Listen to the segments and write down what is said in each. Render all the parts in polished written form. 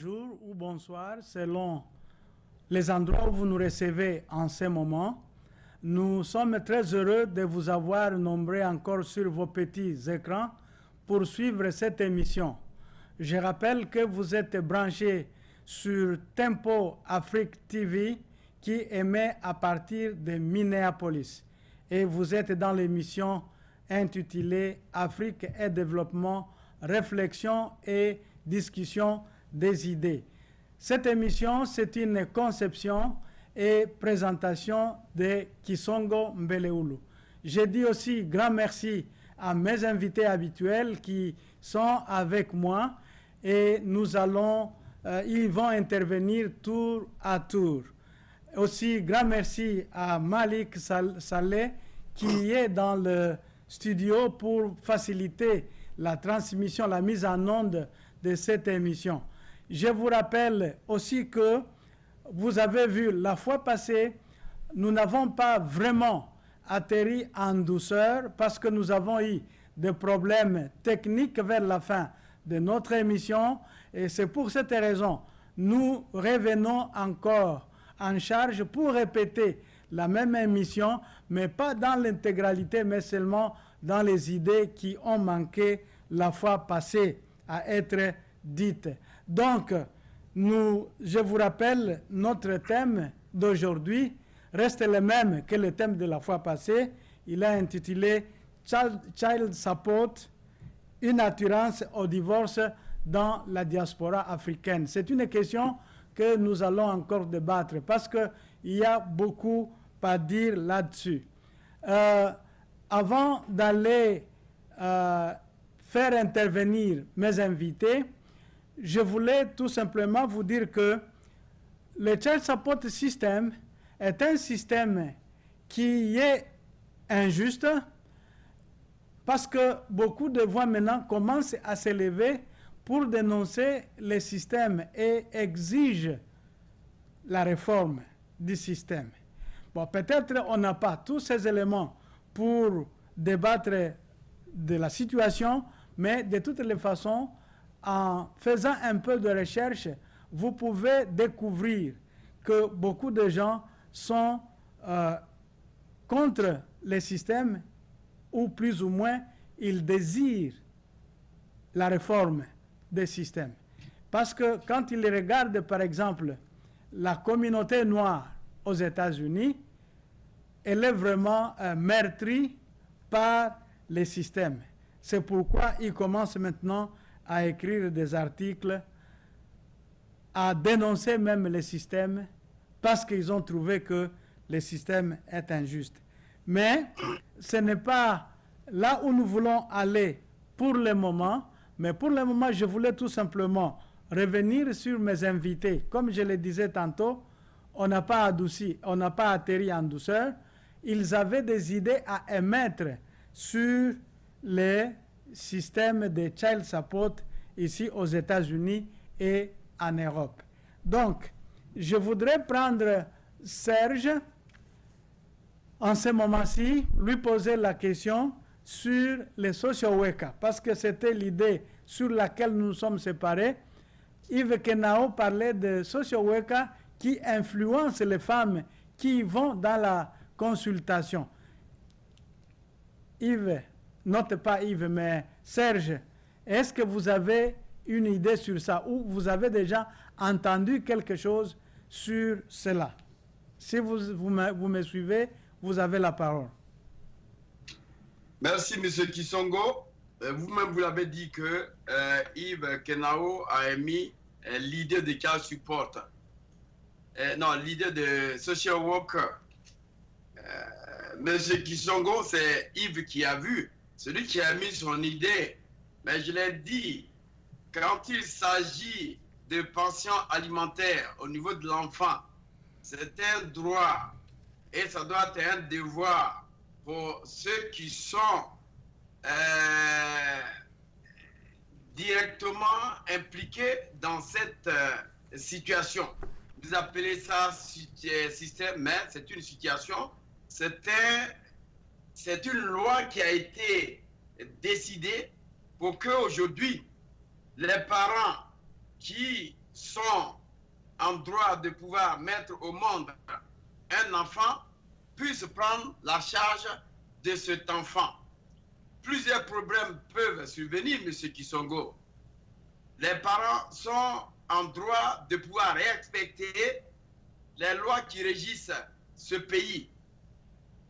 bonjour ou bonsoir selon les endroits où vous nous recevez en ce moment. Nous sommes très heureux de vous avoir nombreux encore sur vos petits écrans pour suivre cette émission. Je rappelle que vous êtes branchés sur Tempo Afrique TV qui émet à partir de Minneapolis. Et vous êtes dans l'émission intitulée Afrique et développement, réflexion et discussion des idées. Cette émission, c'est une conception et présentation de Kisongo Mbeleulu. Je dis aussi grand merci à mes invités habituels qui sont avec moi et ils vont intervenir tour à tour. Aussi, grand merci à Malik Saleh qui est dans le studio pour faciliter la transmission, la mise en onde de cette émission. Je vous rappelle aussi que vous avez vu la fois passée, nous n'avons pas vraiment atterri en douceur parce que nous avons eu des problèmes techniques vers la fin de notre émission et c'est pour cette raison nous revenons encore en charge pour répéter la même émission, mais pas dans l'intégralité, mais seulement dans les idées qui ont manqué la fois passée à être dites. Donc, je vous rappelle, notre thème d'aujourd'hui reste le même que le thème de la fois passée. Il est intitulé « Child Support, une assurance au divorce dans la diaspora africaine ». C'est une question que nous allons encore débattre parce qu'il y a beaucoup à dire là-dessus. Avant d'aller faire intervenir mes invités, je voulais tout simplement vous dire que le Child Support System est un système qui est injuste parce que beaucoup de voix maintenant commencent à s'élever pour dénoncer le système et exigent la réforme du système. Bon, peut-être on n'a pas tous ces éléments pour débattre de la situation, mais de toutes les façons, en faisant un peu de recherche, vous pouvez découvrir que beaucoup de gens sont contre le système ou plus ou moins ils désirent la réforme des systèmes. Parce que quand ils regardent par exemple la communauté noire aux États-Unis, elle est vraiment meurtrie par les systèmes. C'est pourquoi ils commencent maintenant à écrire des articles, à dénoncer même les systèmes, parce qu'ils ont trouvé que le système est injuste. Mais ce n'est pas là où nous voulons aller pour le moment, mais pour le moment, je voulais tout simplement revenir sur mes invités. Comme je le disais tantôt, on n'a pas adouci, on n'a pas atterri en douceur. Ils avaient des idées à émettre sur les systèmes de child support ici aux États-Unis et en Europe. Donc, je voudrais prendre Serge en ce moment-ci, lui poser la question sur les socio-weka, parce que c'était l'idée sur laquelle nous nous sommes séparés. Yves Kenao parlait de socio-weka qui influencent les femmes qui vont dans la consultation. Yves, note pas Yves, mais Serge, est-ce que vous avez une idée sur ça ou vous avez déjà entendu quelque chose sur cela? Si vous me suivez, vous avez la parole. Merci, M. Kisongo. Vous-même, vous l'avez dit que Yves Kenao a émis l'idée de child support. Non, l'idée de social worker. M. Kisongo, c'est Yves qui a vu, celui qui a mis son idée. Mais je l'ai dit, quand il s'agit de pension alimentaire au niveau de l'enfant, c'est un droit et ça doit être un devoir pour ceux qui sont directement impliqués dans cette situation. Vous appelez ça système, mais c'est une situation, c'est une loi qui a été décidée pour qu'aujourd'hui, les parents qui sont en droit de pouvoir mettre au monde un enfant puissent prendre la charge de cet enfant. Plusieurs problèmes peuvent survenir, M. Kisongo. Les parents sont en droit de pouvoir respecter les lois qui régissent ce pays.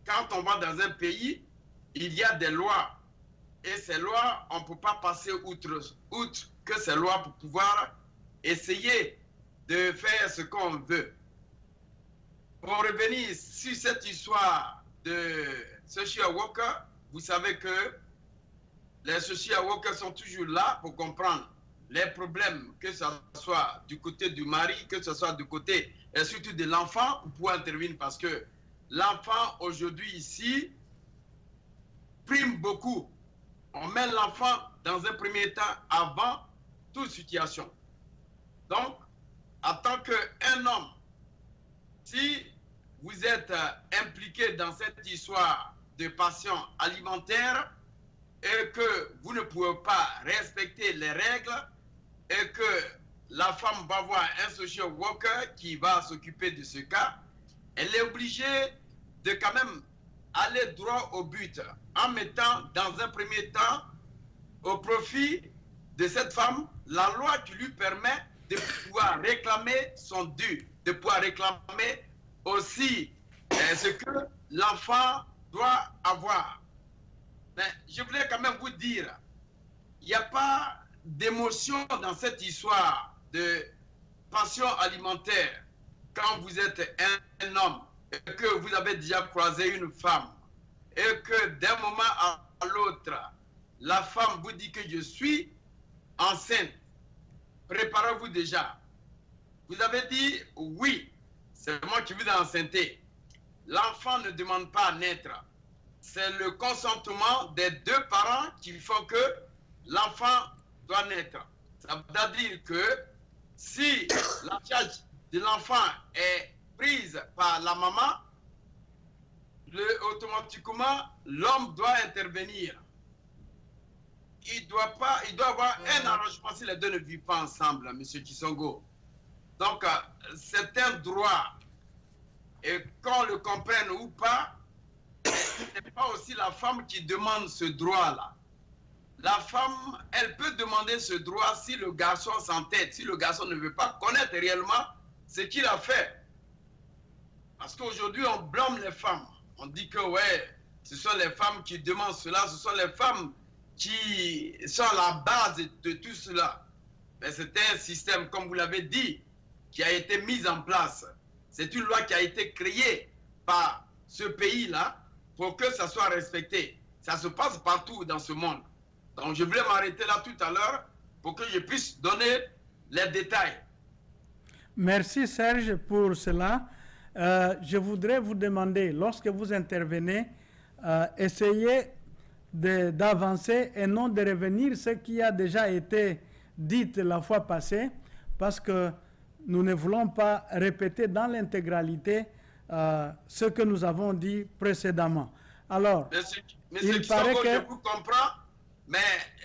Quand on va dans un pays, il y a des lois. Et ces lois, on ne peut pas passer outre que ces lois pour pouvoir essayer de faire ce qu'on veut. Pour revenir sur cette histoire de social worker, vous savez que les social workers sont toujours là pour comprendre les problèmes, que ce soit du côté du mari, que ce soit du côté et surtout de l'enfant, pour intervenir parce que l'enfant aujourd'hui ici prime beaucoup. On met l'enfant dans un premier temps avant toute situation. Donc, en tant qu'un homme, si vous êtes impliqué dans cette histoire de passion alimentaire et que vous ne pouvez pas respecter les règles et que la femme va voir un social worker qui va s'occuper de ce cas, elle est obligée de quand même aller droit au but en mettant dans un premier temps au profit de cette femme la loi qui lui permet de pouvoir réclamer son dû, de pouvoir réclamer aussi ce que l'enfant doit avoir. Mais je voulais quand même vous dire, il n'y a pas d'émotion dans cette histoire de passion alimentaire quand vous êtes un homme et que vous avez déjà croisé une femme et que d'un moment à l'autre, la femme vous dit que je suis enceinte. Préparez-vous déjà. Vous avez dit oui, c'est moi qui vous ai enceinté. L'enfant ne demande pas à naître. C'est le consentement des deux parents qui font que l'enfant doit naître. Ça veut dire que si la charge de l'enfant est prise par la maman, automatiquement, l'homme doit intervenir. Il doit avoir un arrangement si les deux ne vivent pas ensemble, M. Kisongo. Donc, c'est un droit. Et qu'on le comprenne ou pas, ce n'est pas aussi la femme qui demande ce droit-là. La femme, elle peut demander ce droit si le garçon s'entête, si le garçon ne veut pas connaître réellement ce qu'il a fait. Parce qu'aujourd'hui, on blâme les femmes. On dit que, ouais, ce sont les femmes qui demandent cela, ce sont les femmes qui sont la base de tout cela. Mais c'est un système, comme vous l'avez dit, qui a été mis en place. C'est une loi qui a été créée par ce pays-là pour que ça soit respecté. Ça se passe partout dans ce monde. Donc je voulais m'arrêter là tout à l'heure pour que je puisse donner les détails. Merci Serge pour cela. Je voudrais vous demander, lorsque vous intervenez, essayez d'avancer et non de revenir ce qui a déjà été dit la fois passée, parce que nous ne voulons pas répéter dans l'intégralité ce que nous avons dit précédemment. Alors, il paraît que... Je vous comprends, mais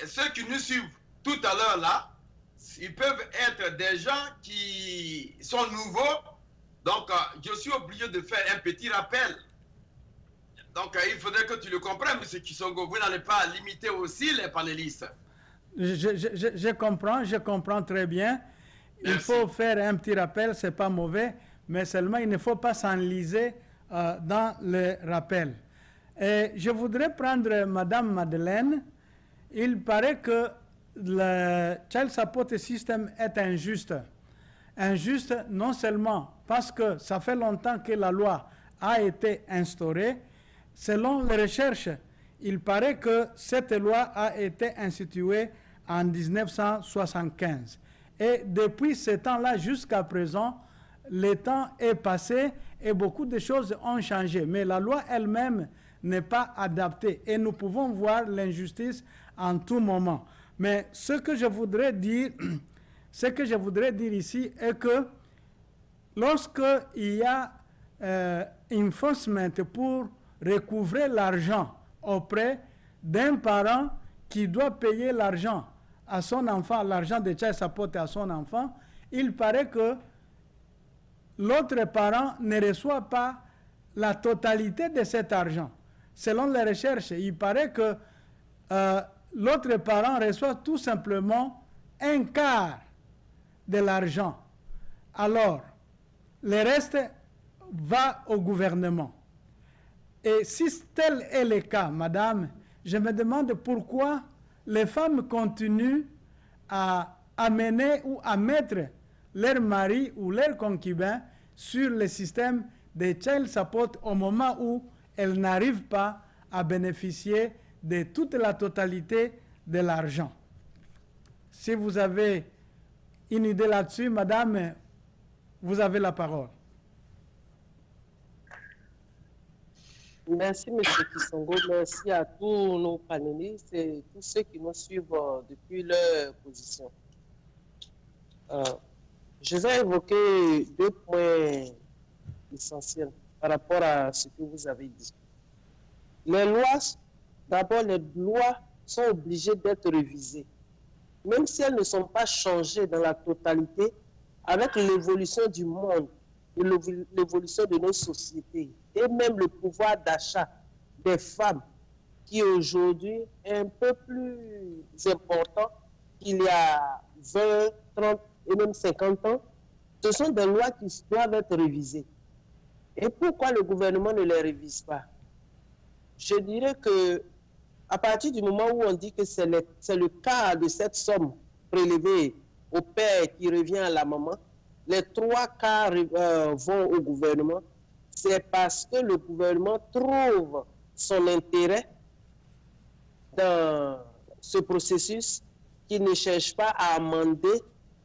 ceux qui nous suivent tout à l'heure là, ils peuvent être des gens qui sont nouveaux. Donc, je suis obligé de faire un petit rappel. Donc, il faudrait que tu le comprennes, M. Kisongo. Vous n'allez pas limiter aussi les panélistes. Je comprends très bien. Il faut faire un petit rappel, ce n'est pas mauvais, mais seulement il ne faut pas s'enliser dans le rappel. Et je voudrais prendre Madame Madeleine. Il paraît que le Child Support System est injuste. Injuste non seulement parce que ça fait longtemps que la loi a été instaurée. Selon les recherches, il paraît que cette loi a été instituée en 1975. Et depuis ce temps-là jusqu'à présent, le temps est passé et beaucoup de choses ont changé. Mais la loi elle-même n'est pas adaptée et nous pouvons voir l'injustice en tout moment. Mais ce que je voudrais dire ici est que lorsqu'il y a enforcement pour recouvrer l'argent auprès d'un parent qui doit payer l'argent à son enfant, l'argent de child support à son enfant, il paraît que l'autre parent ne reçoit pas la totalité de cet argent. Selon les recherches, il paraît que l'autre parent reçoit tout simplement un quart de l'argent. Alors, le reste va au gouvernement. Et si tel est le cas, madame, je me demande pourquoi les femmes continuent à amener ou à mettre leur mari ou leur concubin sur le système de child support au moment où elles n'arrivent pas à bénéficier de toute la totalité de l'argent. Si vous avez une idée là-dessus, madame, vous avez la parole. Merci, M. Kisongo. Merci à tous nos panélistes et tous ceux qui nous suivent depuis leur position. Je vais évoquer 2 points essentiels par rapport à ce que vous avez dit. Les lois, d'abord, les lois sont obligées d'être révisées. Même si elles ne sont pas changées dans la totalité, avec l'évolution du monde et l'évolution de nos sociétés, et même le pouvoir d'achat des femmes, qui aujourd'hui est un peu plus important qu'il y a 20, 30 et même 50 ans, ce sont des lois qui doivent être révisées. Et pourquoi le gouvernement ne les révise pas? Je dirais que à partir du moment où on dit que c'est le cas de cette somme prélevée au père qui revient à la maman, les 3 quarts vont au gouvernement, c'est parce que le gouvernement trouve son intérêt dans ce processus, qu'il ne cherche pas à amender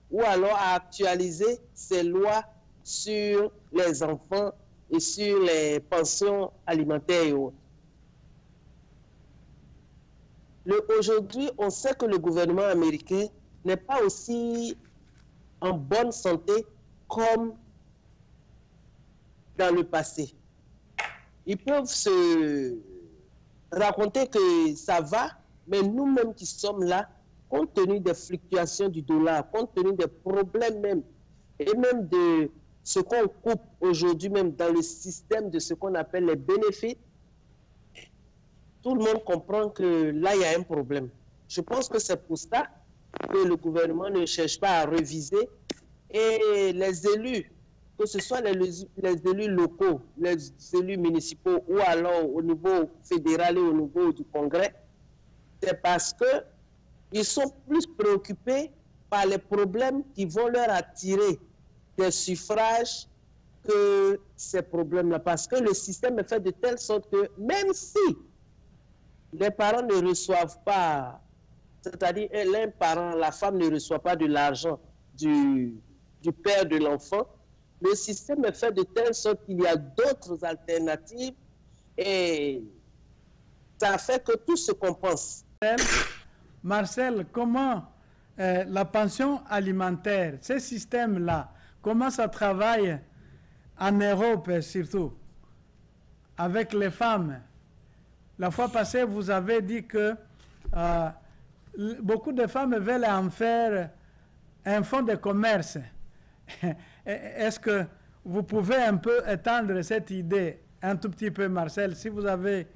ou alors à actualiser ces lois sur les enfants et sur les pensions alimentaires et autres. Aujourd'hui, on sait que le gouvernement américain n'est pas aussi en bonne santé comme dans le passé. Ils peuvent se raconter que ça va, mais nous-mêmes qui sommes là, compte tenu des fluctuations du dollar, compte tenu des problèmes même, et même de ce qu'on coupe aujourd'hui même dans le système de ce qu'on appelle les bénéfices, tout le monde comprend que là, il y a un problème. Je pense que c'est pour ça que le gouvernement ne cherche pas à réviser et les élus, que ce soit les élus locaux, les élus municipaux ou alors au niveau fédéral et au niveau du Congrès, c'est parce qu'ils sont plus préoccupés par les problèmes qui vont leur attirer des suffrages que ces problèmes-là. Parce que le système est fait de telle sorte que même si les parents ne reçoivent pas, c'est-à-dire l'un parent, la femme ne reçoit pas de l'argent du père de l'enfant, le système est fait de telle sorte qu'il y a d'autres alternatives et ça fait que tout se compense. Marcel, comment la pension alimentaire, ce système-là, comment ça travaille en Europe surtout, avec les femmes? La fois passée, vous avez dit que beaucoup de femmes veulent en faire un fonds de commerce. Est-ce que vous pouvez un peu étendre cette idée un tout petit peu, Marcel? Si vous avez,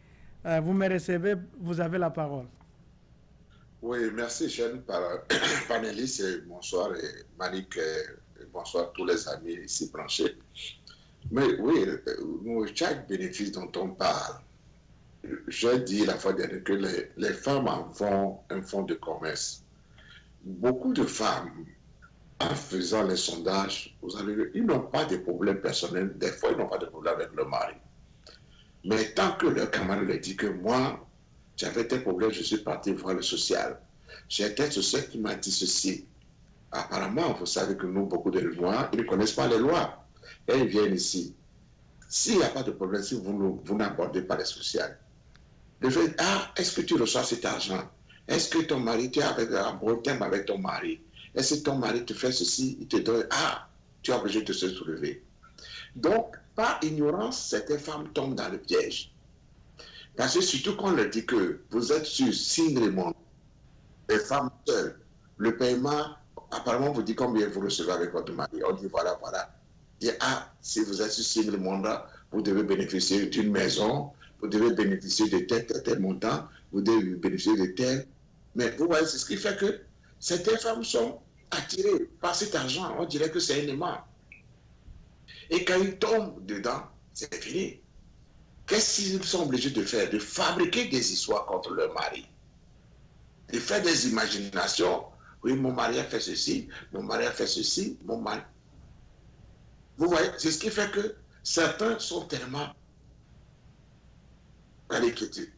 vous me recevez, vous avez la parole. Oui, merci, jeune panéliste, et bonsoir, et Malik, et bonsoir tous les amis ici branchés. Mais oui, chaque bénéfice dont on parle, j'ai dit la fois dernière que les femmes en font un fonds de commerce. Beaucoup de femmes, en faisant les sondages, vous allez voir, ils n'ont pas de problèmes personnels. Des fois, ils n'ont pas de problème avec leur mari. Mais tant que leur camarade leur dit que moi, j'avais tel problème, je suis parti voir le social. J'ai tel social qui m'a dit ceci. Apparemment, vous savez que nous, beaucoup de Noirs, ils ne connaissent pas les lois. Et ils viennent ici. S'il n'y a pas de problème, si vous n'abordez pas les sociales, de fait, est-ce que tu reçois cet argent? Est-ce que ton mari, tu es en bon terme avec ton mari? Est-ce que ton mari te fait ceci, il te donne, tu es obligé de se soulever. Donc, par ignorance, certaines femmes tombent dans le piège. Parce que surtout quand on leur dit que vous êtes sur signe les femmes seules, le paiement apparemment, vous dites combien vous recevez avec votre mari. On dit voilà, voilà. On dit, ah, si vous êtes sur single mandat, vous devez bénéficier d'une maison, vous devez bénéficier de tel montant, vous devez bénéficier de tel. Mais vous voyez, c'est ce qui fait que certaines femmes sont attirées par cet argent. On dirait que c'est un aimant. Et quand ils tombent dedans, c'est fini. Qu'est-ce qu'ils sont obligés de faire? De fabriquer des histoires contre leur mari. De faire des imaginations. Oui, mon mari a fait ceci, mon mari a fait ceci, mon mari. Vous voyez, c'est ce qui fait que certains sont tellement. Allez, quitter.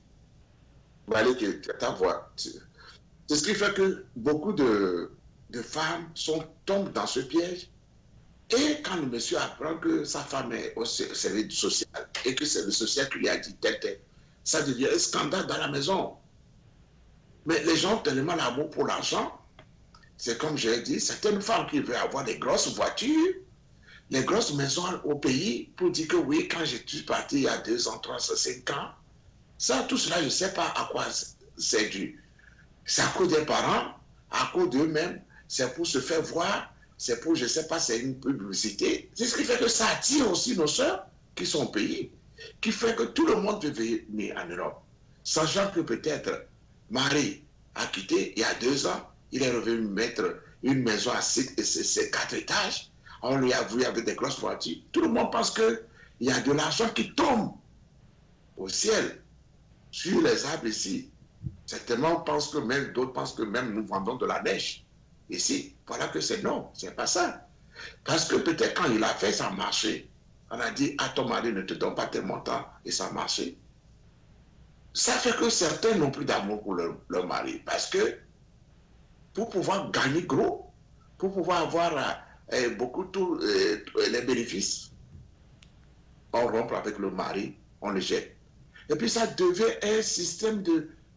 Allez, quitter ta voix. C'est ce qui fait que beaucoup de femmes tombent dans ce piège. Et quand le monsieur apprend que sa femme est au service social et que c'est le social qui lui a dit tel, ça devient un scandale dans la maison. Mais les gens ont tellement l'amour pour l'argent. C'est comme j'ai dit, certaines femmes qui veulent avoir des grosses voitures, les grosses maisons au pays, pour dire que oui, quand je suis parti il y a 2 ans, 3 ans, 5 ans, ça, tout cela, je ne sais pas à quoi c'est dû. C'est à cause des parents, à cause d'eux-mêmes, c'est pour se faire voir, c'est pour, je ne sais pas, c'est une publicité. C'est ce qui fait que ça attire aussi nos soeurs qui sont au pays, qui fait que tout le monde veut venir en Europe, sachant que peut-être Marie a quitté il y a 2 ans, il est revenu mettre une maison à 4 étages, on lui a vu avec des grosses voitures. Tout le monde pense qu'il y a de l'argent qui tombe au ciel, sur les arbres ici. Certainement, d'autres pensent que même nous vendons de la neige ici. Voilà que c'est non, c'est pas ça. Parce que peut-être quand il a fait, ça a marché. On a dit, à ton mari ne te donne pas tel montant, et ça a marché. Ça fait que certains n'ont plus d'amour pour leur mari. Parce que pour pouvoir gagner gros, pour pouvoir avoir beaucoup tous les bénéfices, on rompt avec le mari, on le jette. Et puis ça devient un système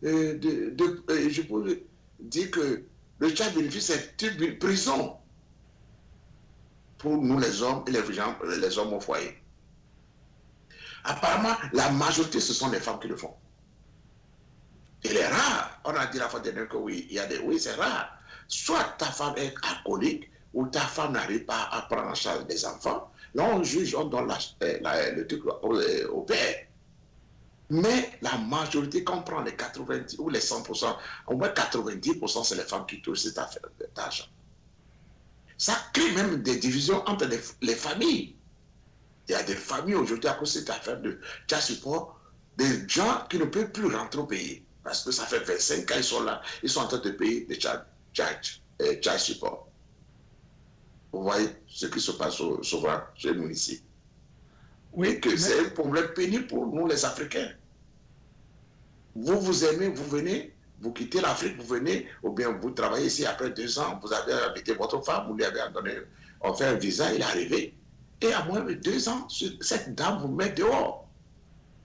je peux dire que le Tchad bénéfice, c'est une prison pour nous les hommes et les hommes au foyer. Apparemment, la majorité, ce sont les femmes qui le font. Il est rare, on a dit la fois dernière que oui, oui, c'est rare. Soit ta femme est alcoolique, ou ta femme n'arrive pas à prendre en charge des enfants. Là, on juge, on donne le truc au père. Mais la majorité, quand on prend les 90 ou les 100%, au moins 90%, c'est les femmes qui touchent cet argent. Ça crée même des divisions entre les familles. Il y a des familles aujourd'hui à cause de cette affaire de child support, des gens qui ne peuvent plus rentrer au pays. Parce que ça fait 25 ans qu'ils sont là, ils sont en train de payer des child support. Vous voyez ce qui se passe souvent chez nous ici. Oui, et que c'est un problème pénible pour nous les Africains. Vous aimez, vous venez, vous quittez l'Afrique, vous venez, ou bien vous travaillez ici après 2 ans, vous avez invité votre femme, vous lui avez donné, on fait un visa, il est arrivé. Et à moins de 2 ans, cette dame vous met dehors.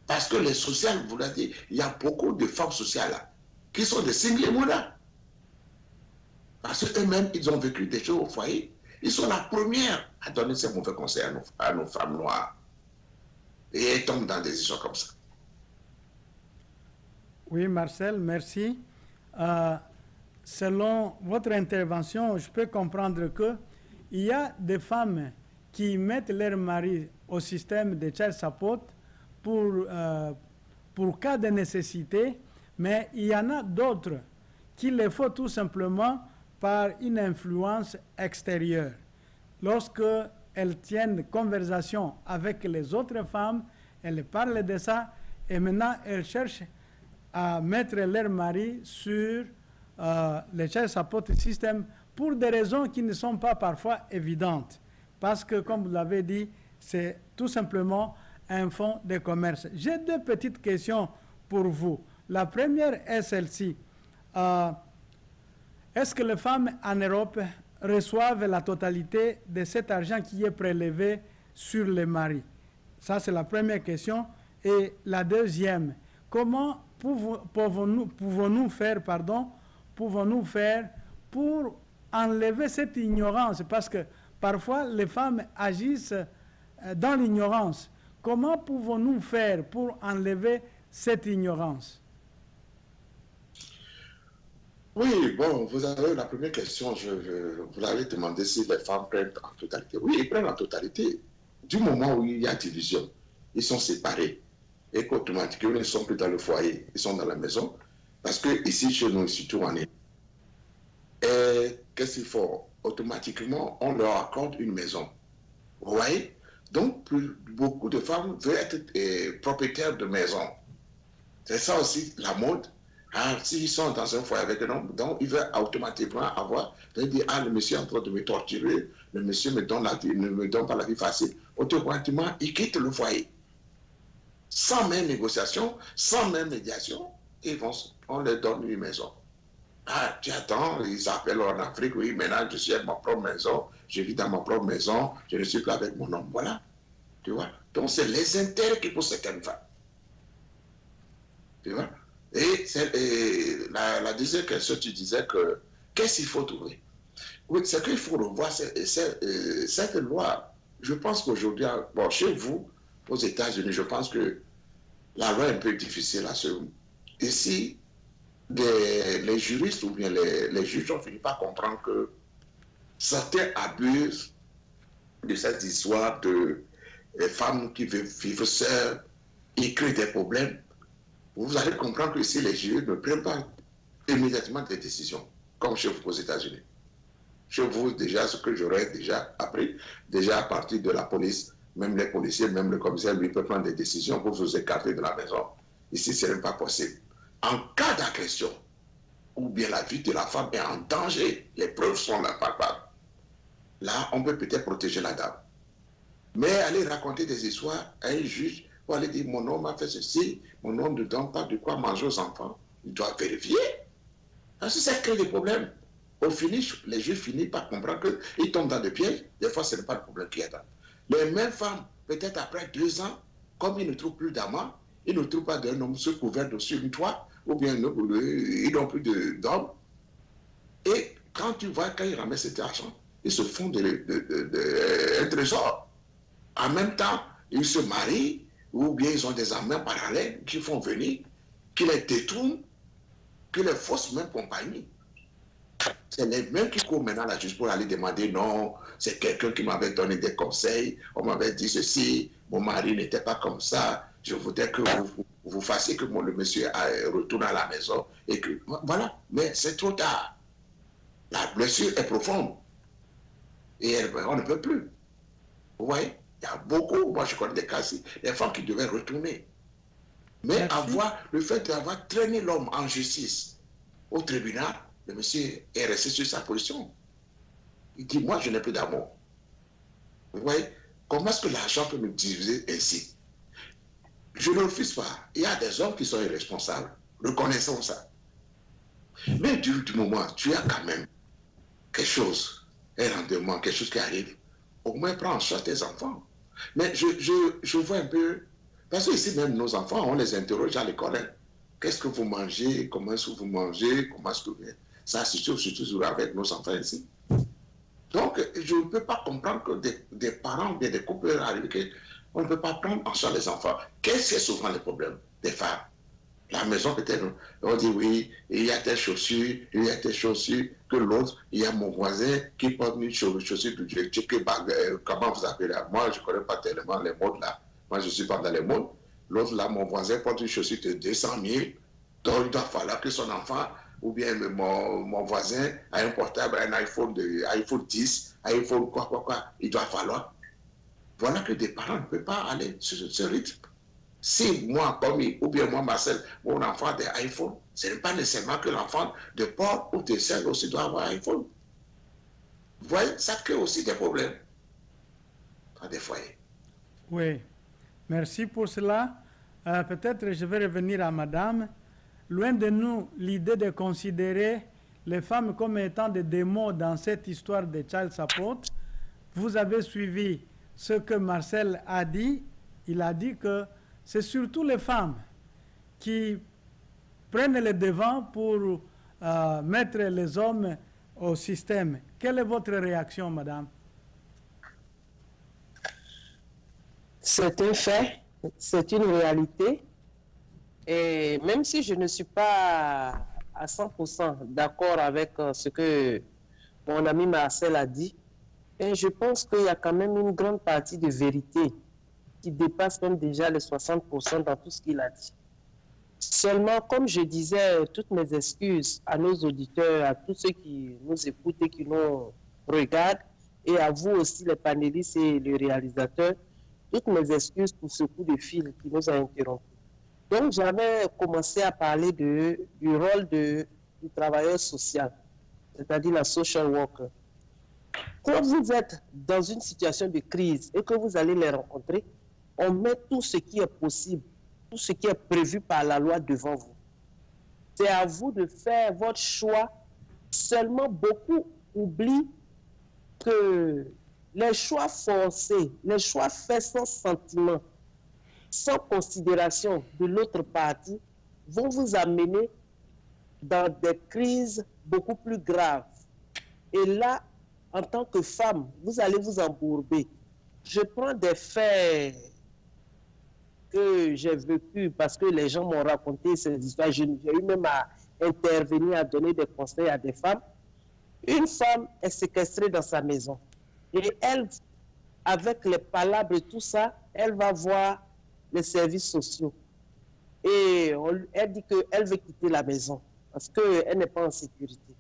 Parce que les sociales, vous l'avez dit, il y a beaucoup de femmes sociales là, qui sont des single mothers. Parce qu'eux-mêmes, ils ont vécu des choses au foyer. Ils sont la première à donner ces mauvais conseils à nos femmes noires. Et elles tombent dans des histoires comme ça. Oui, Marcel, merci. Selon votre intervention, je peux comprendre qu'il y a des femmes qui mettent leur mari au système de child support pour cas de nécessité, mais il y en a d'autres qui le font tout simplement par une influence extérieure. Lorsque elles tiennent conversation avec les autres femmes, elles parlent de ça, et maintenant elles cherchent à mettre leur mari sur le child support system pour des raisons qui ne sont pas parfois évidentes. Parce que, comme vous l'avez dit, c'est tout simplement un fonds de commerce. J'ai 2 petites questions pour vous. La première est celle-ci. Est-ce que les femmes en Europe reçoivent la totalité de cet argent qui est prélevé sur les maris? Ça, c'est la première question. Et la deuxième, comment pouvons-nous faire pour enlever cette ignorance? Parce que parfois, les femmes agissent dans l'ignorance. Comment pouvons-nous faire pour enlever cette ignorance? Oui, bon, vous avez la première question, vous l'avez demandé si les femmes prennent en totalité. Oui, ils prennent en totalité. Du moment où il y a division, ils sont séparés et qu'automatiquement, ils ne sont plus dans le foyer, ils sont dans la maison. Parce que ici, chez nous, surtout en Inde, qu'est-ce qu'il faut? Automatiquement, on leur accorde une maison. Vous voyez? Donc, beaucoup de femmes veulent être propriétaires de maison. C'est ça aussi la mode. Ah, s'ils sont dans un foyer avec un homme, donc ils veulent automatiquement avoir, ils disent, ah, le monsieur est en train de me torturer, le monsieur me donne la vie, ne me donne pas la vie facile. Automatiquement, ils quittent le foyer. Sans même négociation, sans même médiation, on leur donne une maison. Ah, tu attends, ils appellent en Afrique, oui, maintenant je suis à ma propre maison, je vis dans ma propre maison, je ne suis plus avec mon homme. Voilà. Tu vois? Donc c'est les intérêts qui poussent certaines femmes. Tu vois? Et la deuxième question, tu disais que qu'est-ce qu'il faut trouver? Oui, c'est qu'il faut revoir cette loi. Je pense qu'aujourd'hui, bon, chez vous, aux États-Unis, je pense que la loi est un peu difficile à ce moment. Ici, les juristes ou bien les juges ont fini par comprendre que certains abusent de cette histoire de femmes qui vivent seules et créent des problèmes. Vous allez comprendre que ici, les juges ne prennent pas immédiatement des décisions, comme chez vous aux États-Unis. Chez vous, déjà, ce que j'aurais déjà appris, déjà à partir de la police, même les policiers, même le commissaire, lui, peut prendre des décisions pour vous écarter de la maison. Ici, ce n'est pas possible. En cas d'agression, ou bien la vie de la femme est en danger, les preuves sont là, palpables. Là, on peut peut-être protéger la dame. Mais aller raconter des histoires à un juge, pour aller dire, mon homme a fait ceci, mon homme ne donne pas de quoi manger aux enfants, il doit vérifier. Parce que ça crée des problèmes. Au finish, les juges finissent par comprendre qu'ils tombent dans des pièges. Des fois, ce n'est pas le problème qui est là. Les mêmes femmes, peut-être après 2 ans, comme ils ne trouvent plus d'amant, ils ne trouvent pas d'un homme se couvert dessus une toit, ou bien ils n'ont plus d'homme. Et quand tu vois, quand ils ramassent cet argent, ils se font un trésor. En même temps, ils se marient, ou bien ils ont des amants parallèles qui font venir, qui les détournent, qui les faussent même compagnie. C'est les mêmes qui courent maintenant à la justice pour aller demander non, c'est quelqu'un qui m'avait donné des conseils, on m'avait dit ceci, mon mari n'était pas comme ça, je voudrais que vous fassiez que le monsieur retourne à la maison et que voilà, mais c'est trop tard. La blessure est profonde et on ne peut plus. Vous voyez, il y a beaucoup, moi je connais des cas ici, des femmes qui devaient retourner. Mais le fait d'avoir traîné l'homme en justice au tribunal, le monsieur est resté sur sa position. Il dit, moi, je n'ai plus d'amour. Vous voyez, comment est-ce que l'argent peut me diviser ainsi? Je ne refuse pas. Il y a des hommes qui sont irresponsables. Reconnaissons ça. Mais du moment, tu as quand même quelque chose, un rendement, quelque chose qui arrive, au moins prends en charge tes enfants. Mais je vois un peu, parce que ici même nos enfants, on les interroge à l'école. Hein. Qu'est-ce que vous mangez? Comment est-ce que vous mangez? Comment est-ce que vous... Ça, surtout avec nos enfants ici. Donc, je ne peux pas comprendre que des parents, bien des couples arrivent, on ne peut pas prendre en charge les enfants. Qu'est-ce qui est souvent le problème des femmes? La maison, peut-être, on dit oui, il y a telle chaussure, il y a telle chaussure que l'autre, il y a mon voisin qui porte une chaussure de Dieu. Comment vous appelez là? Moi, je ne connais pas tellement les modes là. Moi, je ne suis pas dans les modes. L'autre là, mon voisin porte une chaussure de 200 000. Donc, il doit falloir que son enfant, ou bien mon voisin a un portable, un iPhone 10, iPhone quoi. Il doit falloir. Voilà que des parents ne peuvent pas aller sur ce rythme. Si moi, Pomi, ou bien moi, Marcel, mon enfant a des iPhones, ce n'est pas nécessairement que l'enfant de Paul ou de Serge aussi doit avoir un iPhone. Vous voyez, ça crée aussi des problèmes dans des foyers. Oui, merci pour cela. Peut-être je vais revenir à madame. Loin de nous l'idée de considérer les femmes comme étant des démons dans cette histoire de child support. Vous avez suivi ce que Marcel a dit. Il a dit que c'est surtout les femmes qui prennent le devant pour mettre les hommes au système. Quelle est votre réaction, madame? C'est un fait, c'est une réalité. Et même si je ne suis pas à 100% d'accord avec ce que mon ami Marcel a dit. Et je pense qu'il y a quand même une grande partie de vérité qui dépasse même déjà les 60% dans tout ce qu'il a dit. Seulement, comme je disais, toutes mes excuses à nos auditeurs, à tous ceux qui nous écoutent et qui nous regardent, et à vous aussi, les panélistes et les réalisateurs, toutes mes excuses pour ce coup de fil qui nous a interrompus. Donc, j'avais commencé à parler du rôle du travailleur social, c'est-à-dire la social worker. Quand vous êtes dans une situation de crise et que vous allez les rencontrer, on met tout ce qui est possible, tout ce qui est prévu par la loi devant vous. C'est à vous de faire votre choix. Seulement, beaucoup oublient que les choix forcés, les choix faits sans sentiment, sans considération de l'autre partie, vont vous amener dans des crises beaucoup plus graves. Et là, en tant que femme, vous allez vous embourber. Je prends des faits que j'ai vécus parce que les gens m'ont raconté ces histoires. J'ai eu même à intervenir, à donner des conseils à des femmes. Une femme est séquestrée dans sa maison. Et elle, avec les palabres et tout ça, elle va voir les services sociaux. Et elle dit qu'elle veut quitter la maison parce qu'elle n'est pas en sécurité.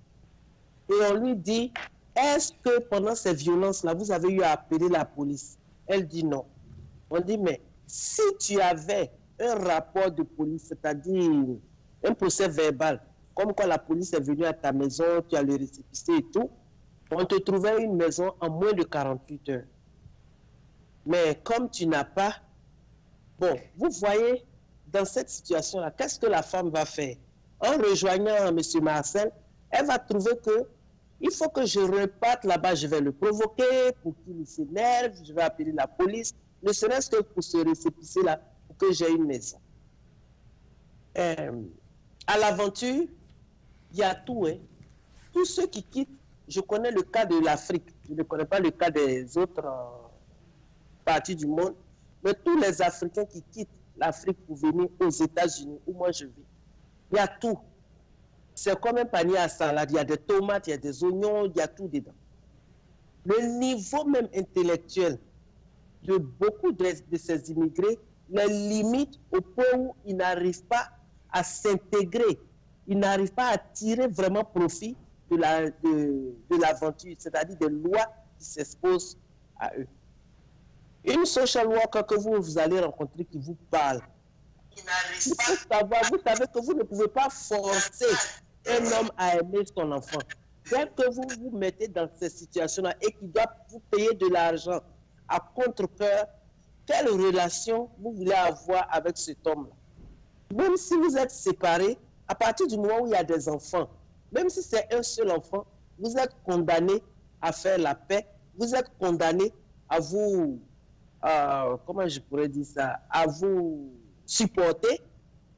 Et on lui dit, est-ce que pendant ces violences-là, vous avez eu à appeler la police? Elle dit non. On dit, mais si tu avais un rapport de police, c'est-à-dire un procès verbal, comme quand la police est venue à ta maison, tu as le récépissé et tout, on te trouvait une maison en moins de 48 heures. Mais comme tu n'as pas, bon, vous voyez, dans cette situation-là, qu'est-ce que la femme va faire? En rejoignant M. Marcel, elle va trouver que il faut que je reparte là-bas, je vais le provoquer pour qu'il s'énerve, je vais appeler la police, ne serait-ce que pour ce récépissé-là, pour que j'ai une maison. À l'aventure, il y a tout. Hein. Tous ceux qui quittent, je connais le cas de l'Afrique, je ne connais pas le cas des autres parties du monde, mais tous les Africains qui quittent l'Afrique pour venir aux États-Unis, où moi je vis, il y a tout. C'est comme un panier à salade, il y a des tomates, il y a des oignons, il y a tout dedans. Le niveau même intellectuel de beaucoup de ces immigrés les limite au point où ils n'arrivent pas à s'intégrer, ils n'arrivent pas à tirer vraiment profit de l'aventure, c'est-à-dire des lois qui s'exposent à eux. Une social worker que vous allez rencontrer qui vous parle, vous savez que vous ne pouvez pas forcer un homme à aimer son enfant. Dès que vous vous mettez dans cette situation-là et qu'il doit vous payer de l'argent à contre-cœur, quelle relation vous voulez avoir avec cet homme-là? Même si vous êtes séparés, à partir du moment où il y a des enfants, même si c'est un seul enfant, vous êtes condamné à faire la paix, vous êtes condamné à vous, comment je pourrais dire ça, à vous supporter,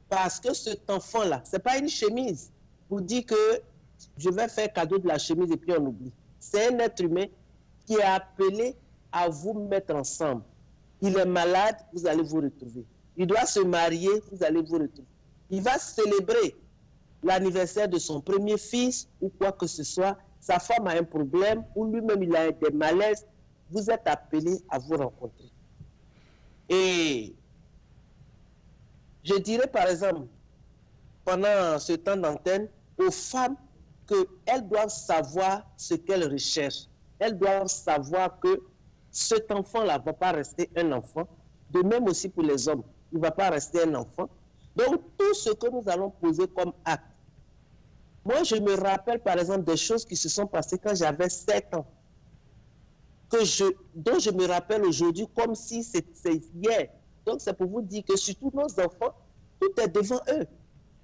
parce que cet enfant-là, ce n'est pas une chemise pour dire que je vais faire cadeau de la chemise et puis on oublie. C'est un être humain qui est appelé à vous mettre ensemble. Il est malade, vous allez vous retrouver. Il doit se marier, vous allez vous retrouver. Il va célébrer l'anniversaire de son premier fils ou quoi que ce soit. Sa femme a un problème ou lui-même il a des malaises. Vous êtes appelé à vous rencontrer. Et je dirais par exemple, pendant ce temps d'antenne, aux femmes qu'elles doivent savoir ce qu'elles recherchent. Elles doivent savoir que cet enfant-là ne va pas rester un enfant. De même aussi pour les hommes, il ne va pas rester un enfant. Donc, tout ce que nous allons poser comme acte. Moi, je me rappelle par exemple des choses qui se sont passées quand j'avais 7 ans. Dont je me rappelle aujourd'hui comme si c'était hier. Donc, c'est pour vous dire que surtout nos enfants, tout est devant eux.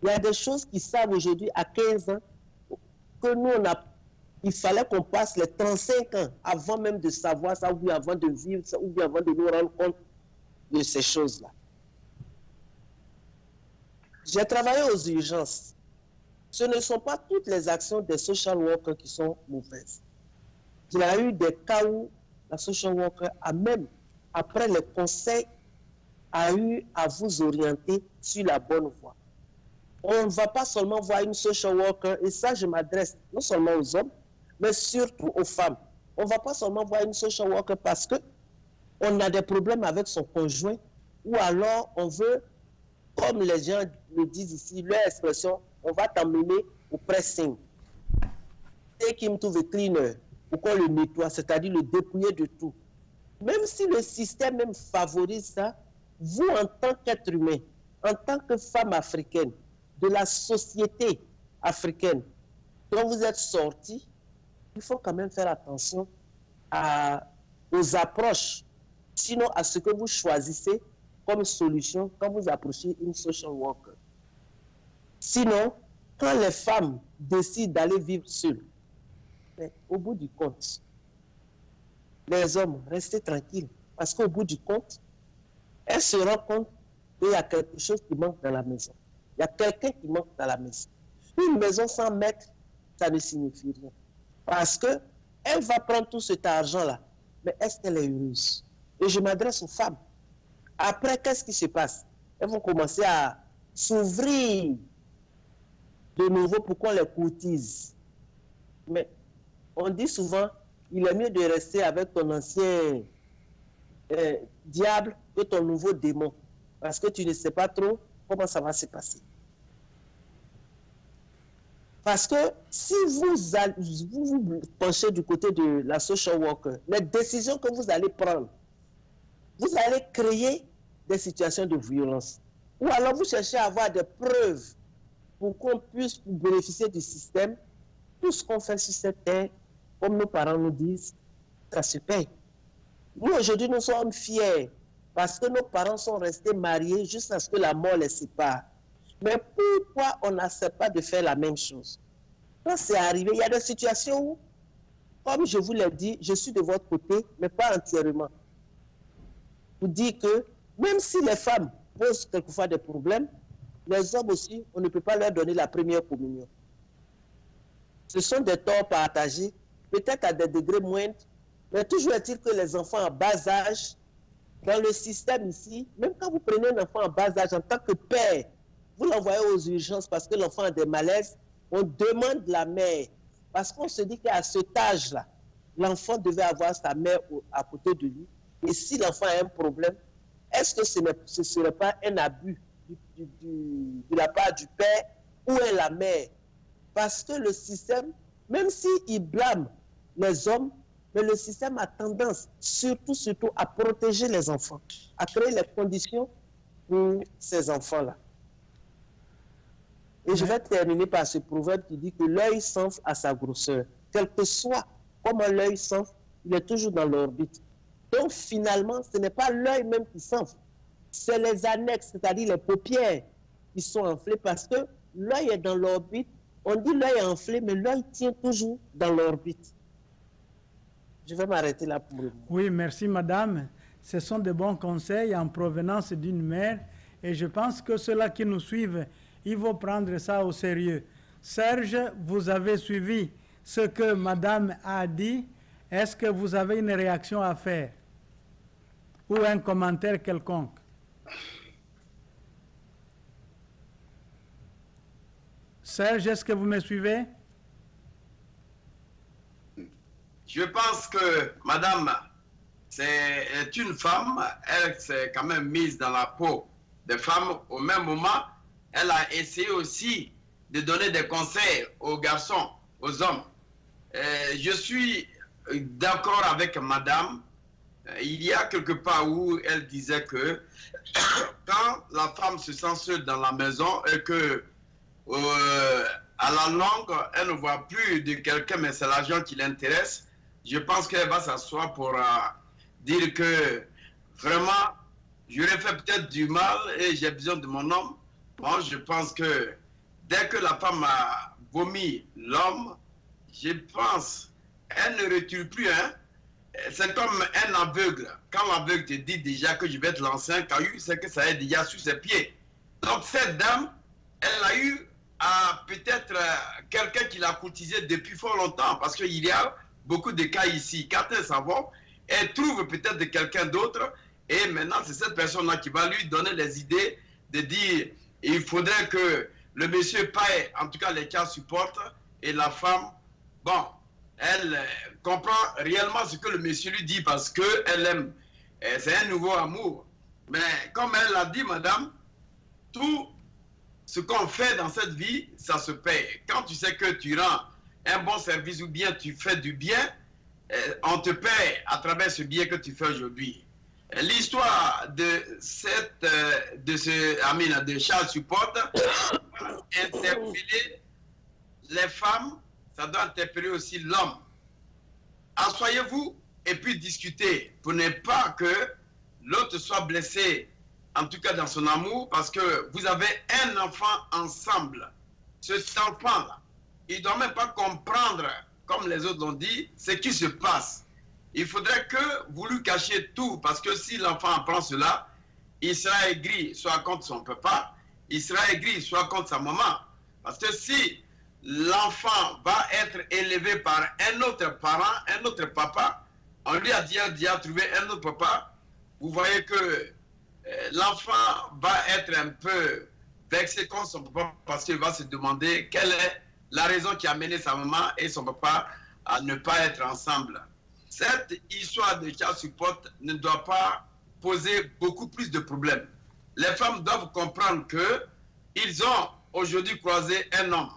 Il y a des choses qu'ils savent aujourd'hui à 15 ans que nous, il fallait qu'on passe les 35 ans avant même de savoir ça, ou bien avant de vivre ça, ou bien avant de nous rendre compte de ces choses-là. J'ai travaillé aux urgences. Ce ne sont pas toutes les actions des social workers qui sont mauvaises. Il y a eu des cas où la social worker a même, après les conseils, a eu à vous orienter sur la bonne voie. on ne va pas seulement voir une social worker, et ça je m'adresse non seulement aux hommes, mais surtout aux femmes. On ne va pas seulement voir une social worker parce qu'on a des problèmes avec son conjoint, ou alors on veut, comme les gens le disent ici, leur expression, on va t'emmener au pressing. Take him to the cleaner, pour qu'on le nettoie, c'est-à-dire le dépouiller de tout. Même si le système même favorise ça, vous en tant qu'être humain, en tant que femme africaine, de la société africaine, dont vous êtes sorti, il faut quand même faire attention aux approches, sinon à ce que vous choisissez comme solution quand vous approchez une social worker. Sinon, quand les femmes décident d'aller vivre seules, au bout du compte, les hommes, restez tranquilles, parce qu'au bout du compte, elles se rendent compte qu'il y a quelque chose qui manque dans la maison. Il y a quelqu'un qui manque dans la maison. Une maison sans maître, ça ne signifie rien. Parce qu'elle va prendre tout cet argent-là, mais est-ce qu'elle est heureuse? Et je m'adresse aux femmes. Après, qu'est-ce qui se passe? Elles vont commencer à s'ouvrir de nouveau pour qu'on les courtise. Mais on dit souvent, il est mieux de rester avec ton ancien diable que ton nouveau démon. Parce que tu ne sais pas trop comment ça va se passer. Parce que si vous penchez du côté de la social worker, les décisions que vous allez prendre, vous allez créer des situations de violence. Ou alors vous cherchez à avoir des preuves pour qu'on puisse bénéficier du système. Tout ce qu'on fait sur cette terre, comme nos parents nous disent, ça se paye. Nous, aujourd'hui, nous sommes fiers parce que nos parents sont restés mariés jusqu'à ce que la mort les sépare. Mais pourquoi on n'accepte pas de faire la même chose? Quand c'est arrivé, il y a des situations où, comme je vous l'ai dit, je suis de votre côté, mais pas entièrement. Vous dites que même si les femmes posent quelquefois des problèmes, les hommes aussi, on ne peut pas leur donner la première communion. Ce sont des torts partagés, peut-être à des degrés moindres, mais toujours est-il que les enfants en bas âge, dans le système ici, même quand vous prenez un enfant en bas âge en tant que père, vous l'envoyez aux urgences parce que l'enfant a des malaises, on demande la mère. Parce qu'on se dit qu'à cet âge-là, l'enfant devait avoir sa mère à côté de lui. Et si l'enfant a un problème, est-ce que ce ne serait pas un abus de la part du père ou est la mère? Parce que le système, même s'il blâme les hommes, mais le système a tendance, surtout à protéger les enfants, à créer les conditions pour ces enfants-là. Et je vais terminer par ce proverbe qui dit que l'œil s'enfle à sa grosseur. Quel que soit comment l'œil s'enfle, il est toujours dans l'orbite. Donc finalement, ce n'est pas l'œil même qui s'enfle, c'est les annexes, c'est-à-dire les paupières qui sont enflées parce que l'œil est dans l'orbite. On dit l'œil est enflé, mais l'œil tient toujours dans l'orbite. Je vais m'arrêter là pour le moment. Oui, merci madame. Ce sont de bons conseils en provenance d'une mère et je pense que ceux-là qui nous suivent, ils vont prendre ça au sérieux. Serge, vous avez suivi ce que madame a dit. Est-ce que vous avez une réaction à faire ou un commentaire quelconque? Serge, est-ce que vous me suivez? Je pense que madame, c'est une femme, elle s'est quand même mise dans la peau des femmes. Au même moment, elle a essayé aussi de donner des conseils aux garçons, aux hommes. Je suis d'accord avec madame. Il y a quelque part où elle disait que quand la femme se sent seule dans la maison et que à la longue, elle ne voit plus de quelqu'un, mais c'est l'argent qui l'intéresse, je pense qu'elle va s'asseoir pour dire que vraiment, j'aurais fait peut-être du mal et j'ai besoin de mon homme. Bon, je pense que dès que la femme a vomi l'homme, je pense, elle ne retire plus. Hein? C'est comme un aveugle. Quand l'aveugle te dit déjà que je vais te lancer un caillou, c'est que ça est déjà sur ses pieds. Donc cette dame, elle a eu peut-être quelqu'un qui l'a courtisé depuis fort longtemps, parce qu'il y a beaucoup de cas ici. Quand elle s'en va, elle trouve peut-être de quelqu'un d'autre, et maintenant c'est cette personne-là qui va lui donner les idées de dire il faudrait que le monsieur paye, en tout cas les cas supportent, et la femme, bon, elle comprend réellement ce que le monsieur lui dit parce qu'elle aime. C'est un nouveau amour. Mais comme elle l'a dit, madame, tout ce qu'on fait dans cette vie, ça se paye. Quand tu sais que tu rends un bon service ou bien tu fais du bien, on te paye à travers ce bien que tu fais aujourd'hui. L'histoire de de Charles Support interpeller les femmes, ça doit interpeller aussi l'homme. Assoyez-vous et puis discutez pour ne pas que l'autre soit blessé, en tout cas dans son amour, parce que vous avez un enfant ensemble. Cet enfant-là, il ne doit même pas comprendre, comme les autres l'ont dit, ce qui se passe. Il faudrait que vous lui cachiez tout, parce que si l'enfant apprend cela, il sera aigri, soit contre son papa, il sera aigri, soit contre sa maman. Parce que si l'enfant va être élevé par un autre parent, un autre papa, on lui a dit à trouver un autre papa, vous voyez que l'enfant va être un peu vexé contre son papa parce qu'il va se demander quelle est la raison qui a mené sa maman et son papa à ne pas être ensemble. Cette histoire de child support ne doit pas poser beaucoup plus de problèmes. Les femmes doivent comprendre qu'ils ont aujourd'hui croisé un homme.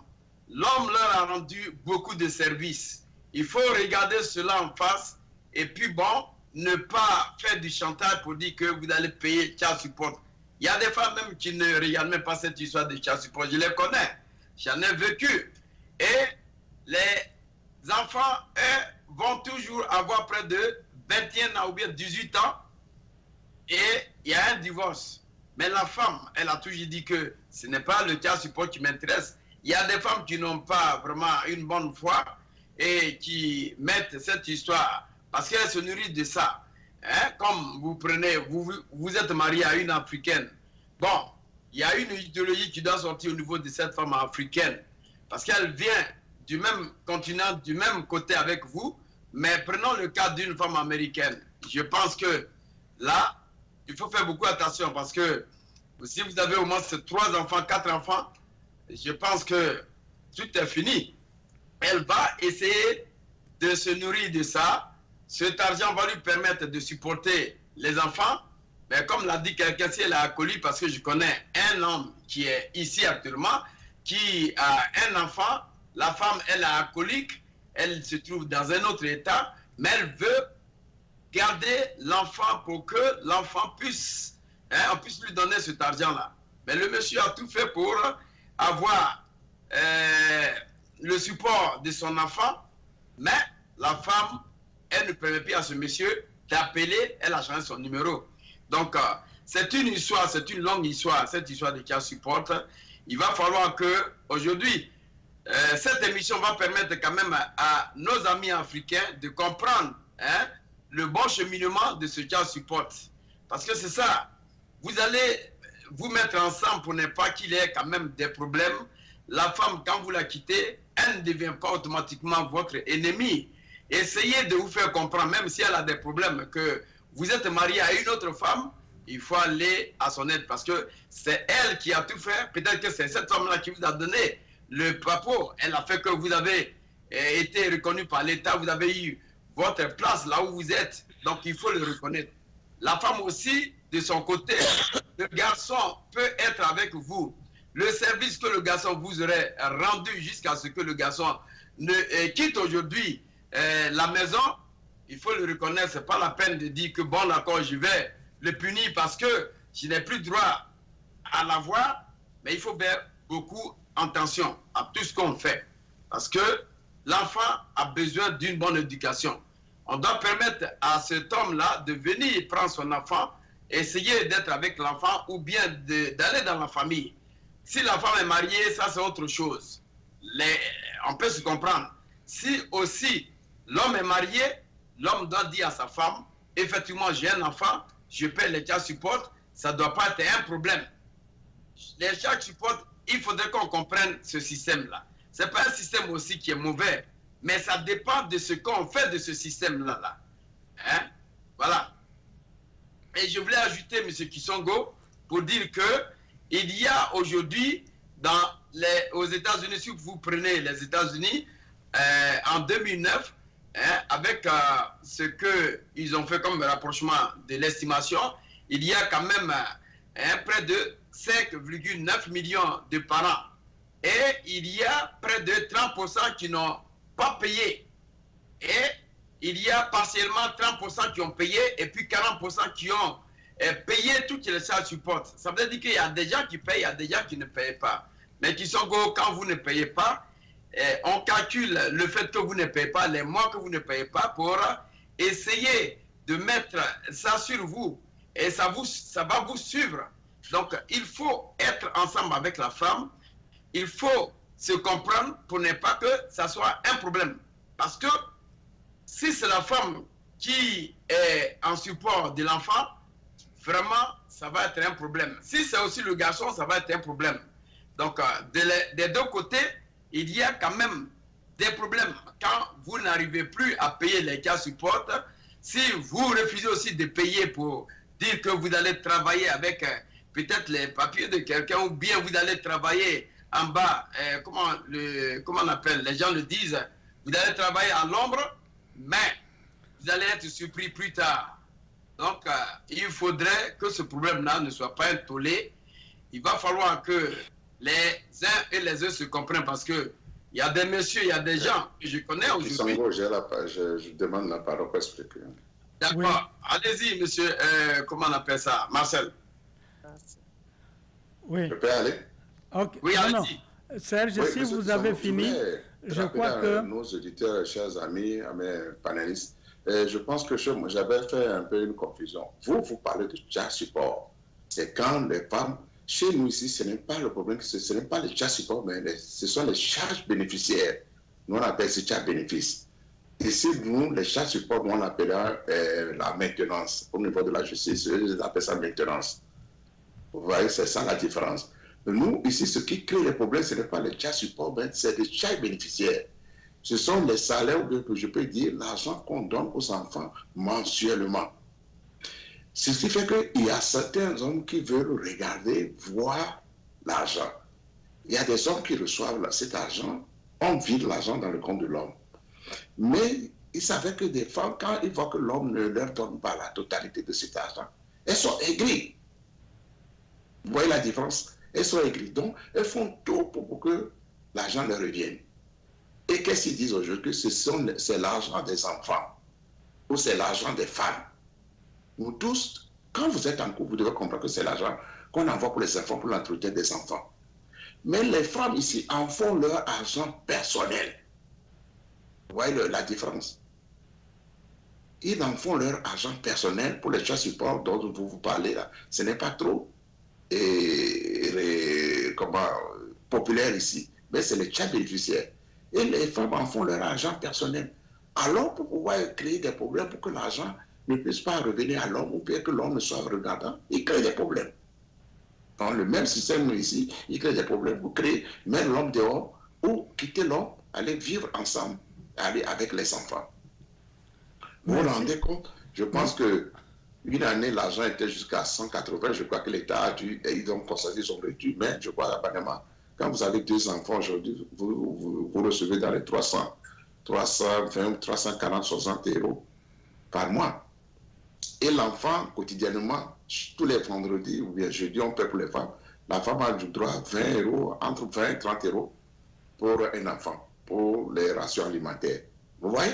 L'homme leur a rendu beaucoup de services. Il faut regarder cela en face et puis bon, ne pas faire du chantage pour dire que vous allez payer child support. Il y a des femmes même qui ne regardent même pas cette histoire de child support. Je les connais. J'en ai vécu. Et les enfants, eux, vont toujours avoir près de 21 ans ou bien 18 ans. Et il y a un divorce. Mais la femme, elle a toujours dit que ce n'est pas le child support qui m'intéresse. Il y a des femmes qui n'ont pas vraiment une bonne foi et qui mettent cette histoire parce qu'elles se nourrissent de ça. Hein? Comme vous prenez, vous êtes marié à une Africaine. Bon, il y a une idéologie qui doit sortir au niveau de cette femme africaine parce qu'elle vient du même continent, du même côté avec vous. Mais prenons le cas d'une femme américaine. Je pense que là, il faut faire beaucoup attention parce que si vous avez au moins 3 enfants, 4 enfants, je pense que tout est fini. Elle va essayer de se nourrir de ça. Cet argent va lui permettre de supporter les enfants. Mais comme l'a dit quelqu'un, si elle a accolé, parce que je connais un homme qui est ici actuellement, qui a un enfant, la femme, elle a alcoolique, elle se trouve dans un autre état, mais elle veut garder l'enfant pour que l'enfant puisse, on puisse lui donner cet argent-là. Mais le monsieur a tout fait pour avoir le support de son enfant, mais la femme, elle ne permet plus à ce monsieur d'appeler, elle a changé son numéro. Donc, c'est une histoire, c'est une longue histoire, cette histoire de child support. Il va falloir que aujourd'hui, cette émission va permettre quand même à nos amis africains de comprendre le bon cheminement de ce child support. Parce que c'est ça, vous allez vous mettre ensemble pour ne pas qu'il y ait quand même des problèmes. La femme, quand vous la quittez, elle ne devient pas automatiquement votre ennemi. Essayez de vous faire comprendre, même si elle a des problèmes, que vous êtes marié à une autre femme, il faut aller à son aide parce que c'est elle qui a tout fait. Peut-être que c'est cette femme-là qui vous a donné le papier. Elle a fait que vous avez été reconnu par l'État, vous avez eu votre place là où vous êtes. Donc il faut le reconnaître. La femme aussi, de son côté, le garçon peut être avec vous. Le service que le garçon vous aurait rendu jusqu'à ce que le garçon ne quitte aujourd'hui la maison, il faut le reconnaître. Ce n'est pas la peine de dire que bon d'accord, je vais le punir parce que je n'ai plus droit à la voir. Mais il faut faire beaucoup attention à tout ce qu'on fait. Parce que l'enfant a besoin d'une bonne éducation. On doit permettre à cet homme-là de venir prendre son enfant, essayer d'être avec l'enfant ou bien d'aller dans la famille. Si la femme est mariée, ça c'est autre chose. On peut se comprendre. Si aussi l'homme est marié, l'homme doit dire à sa femme, effectivement j'ai un enfant, je paie les child support, ça ne doit pas être un problème. Les child support, il faudrait qu'on comprenne ce système-là. Ce n'est pas un système aussi qui est mauvais, mais ça dépend de ce qu'on fait de ce système-là. Hein? Voilà. Et je voulais ajouter, M. Kisongo, pour dire que il y a aujourd'hui, dans aux États-Unis, si vous prenez les États-Unis, en 2009, avec ce qu'ils ont fait comme rapprochement de l'estimation, il y a quand même près de 5,9 millions de parents. Et il y a près de 30% qui n'ont pas payé. Et il y a partiellement 30% qui ont payé et puis 40% qui ont payé toutes les charges support. Ça veut dire qu'il y a des gens qui payent, il y a des gens qui ne payent pas. Mais qui sont quand vous ne payez pas, on calcule le fait que vous ne payez pas, les mois que vous ne payez pas pour essayer de mettre ça sur vous. Et ça va vous suivre. Donc, il faut être ensemble avec la femme. Il faut se comprendre pour ne pas que ça soit un problème. Parce que si c'est la femme qui est en support de l'enfant, vraiment, ça va être un problème. Si c'est aussi le garçon, ça va être un problème. Donc, des deux côtés, il y a quand même des problèmes. Quand vous n'arrivez plus à payer les cas support, si vous refusez aussi de payer pour dire que vous allez travailler avec peut-être les papiers de quelqu'un, ou bien vous allez travailler en bas, comment on appelle, les gens le disent, vous allez travailler à l'ombre, mais vous allez être surpris plus tard. Donc, il faudrait que ce problème-là ne soit pas un tollé. Il va falloir que les uns et les autres se comprennent, parce que il y a des messieurs, il y a des gens que je connais aujourd'hui. Je demande la parole pour expliquer. D'accord. Oui. Allez-y, monsieur, comment on appelle ça, Marcel. Oui. Je peux aller? Okay. Oui, allez-y. Serge, oui, si vous avez fini, je crois que... Nos auditeurs, chers amis, mes panélistes, je pense que j'avais fait un peu une confusion. Vous parlez de child support. C'est quand les femmes... Chez nous ici, ce n'est pas le problème, ce n'est pas les child support, mais ce sont les charges bénéficiaires. Nous, on appelle ces charges bénéfices. Ici, nous, les child support, nous, on appelle la maintenance. Au niveau de la justice, ils appellent ça maintenance. Vous voyez, c'est ça la différence. Nous, ici, ce qui crée les problèmes, ce n'est pas les child support, mais c'est les charges bénéficiaires. Ce sont les salaires, que je peux dire, l'argent qu'on donne aux enfants mensuellement. Ce qui fait qu'il y a certains hommes qui veulent regarder, voir l'argent. Il y a des hommes qui reçoivent cet argent, on vide l'argent dans le compte de l'homme. Mais il s'avère que des femmes, quand ils voient que l'homme ne leur donne pas la totalité de cet argent, elles sont aigries. Vous voyez la différence? Elles sont aigries. Donc, elles font tout pour que l'argent leur revienne. Et qu'est-ce qu'ils disent aujourd'hui? C'est l'argent des enfants ou c'est l'argent des femmes. Nous tous, quand vous êtes en couple, vous devez comprendre que c'est l'argent qu'on envoie pour les enfants, pour l'entretien des enfants. Mais les femmes ici en font leur argent personnel. Vous voyez la différence? Ils en font leur argent personnel pour les child support dont vous parlez là. Ce n'est pas trop populaire ici, mais c'est les child bénéficiaires. Et les femmes en font leur argent personnel. Alors, pour pouvoir créer des problèmes, pour que l'argent ne puisse pas revenir à l'homme, ou bien que l'homme ne soit regardant, il crée des problèmes. Dans le même système ici, il crée des problèmes. Vous créez, mettre l'homme dehors, ou quitter l'homme, aller vivre ensemble, aller avec les enfants. Vous vous rendez compte? Je pense que une année, l'argent était jusqu'à 180, je crois que l'État a dû, et ils ont constaté, ils ont réduit, mais je crois abonnement. Quand vous avez 2 enfants aujourd'hui, vous recevez dans les 320, 340, 60 euros par mois. Et l'enfant, quotidiennement, tous les vendredis ou bien jeudi, on paie pour les femmes. La femme a du droit à 20 euros, entre 20 et 30 euros pour un enfant, pour les rations alimentaires. Vous voyez?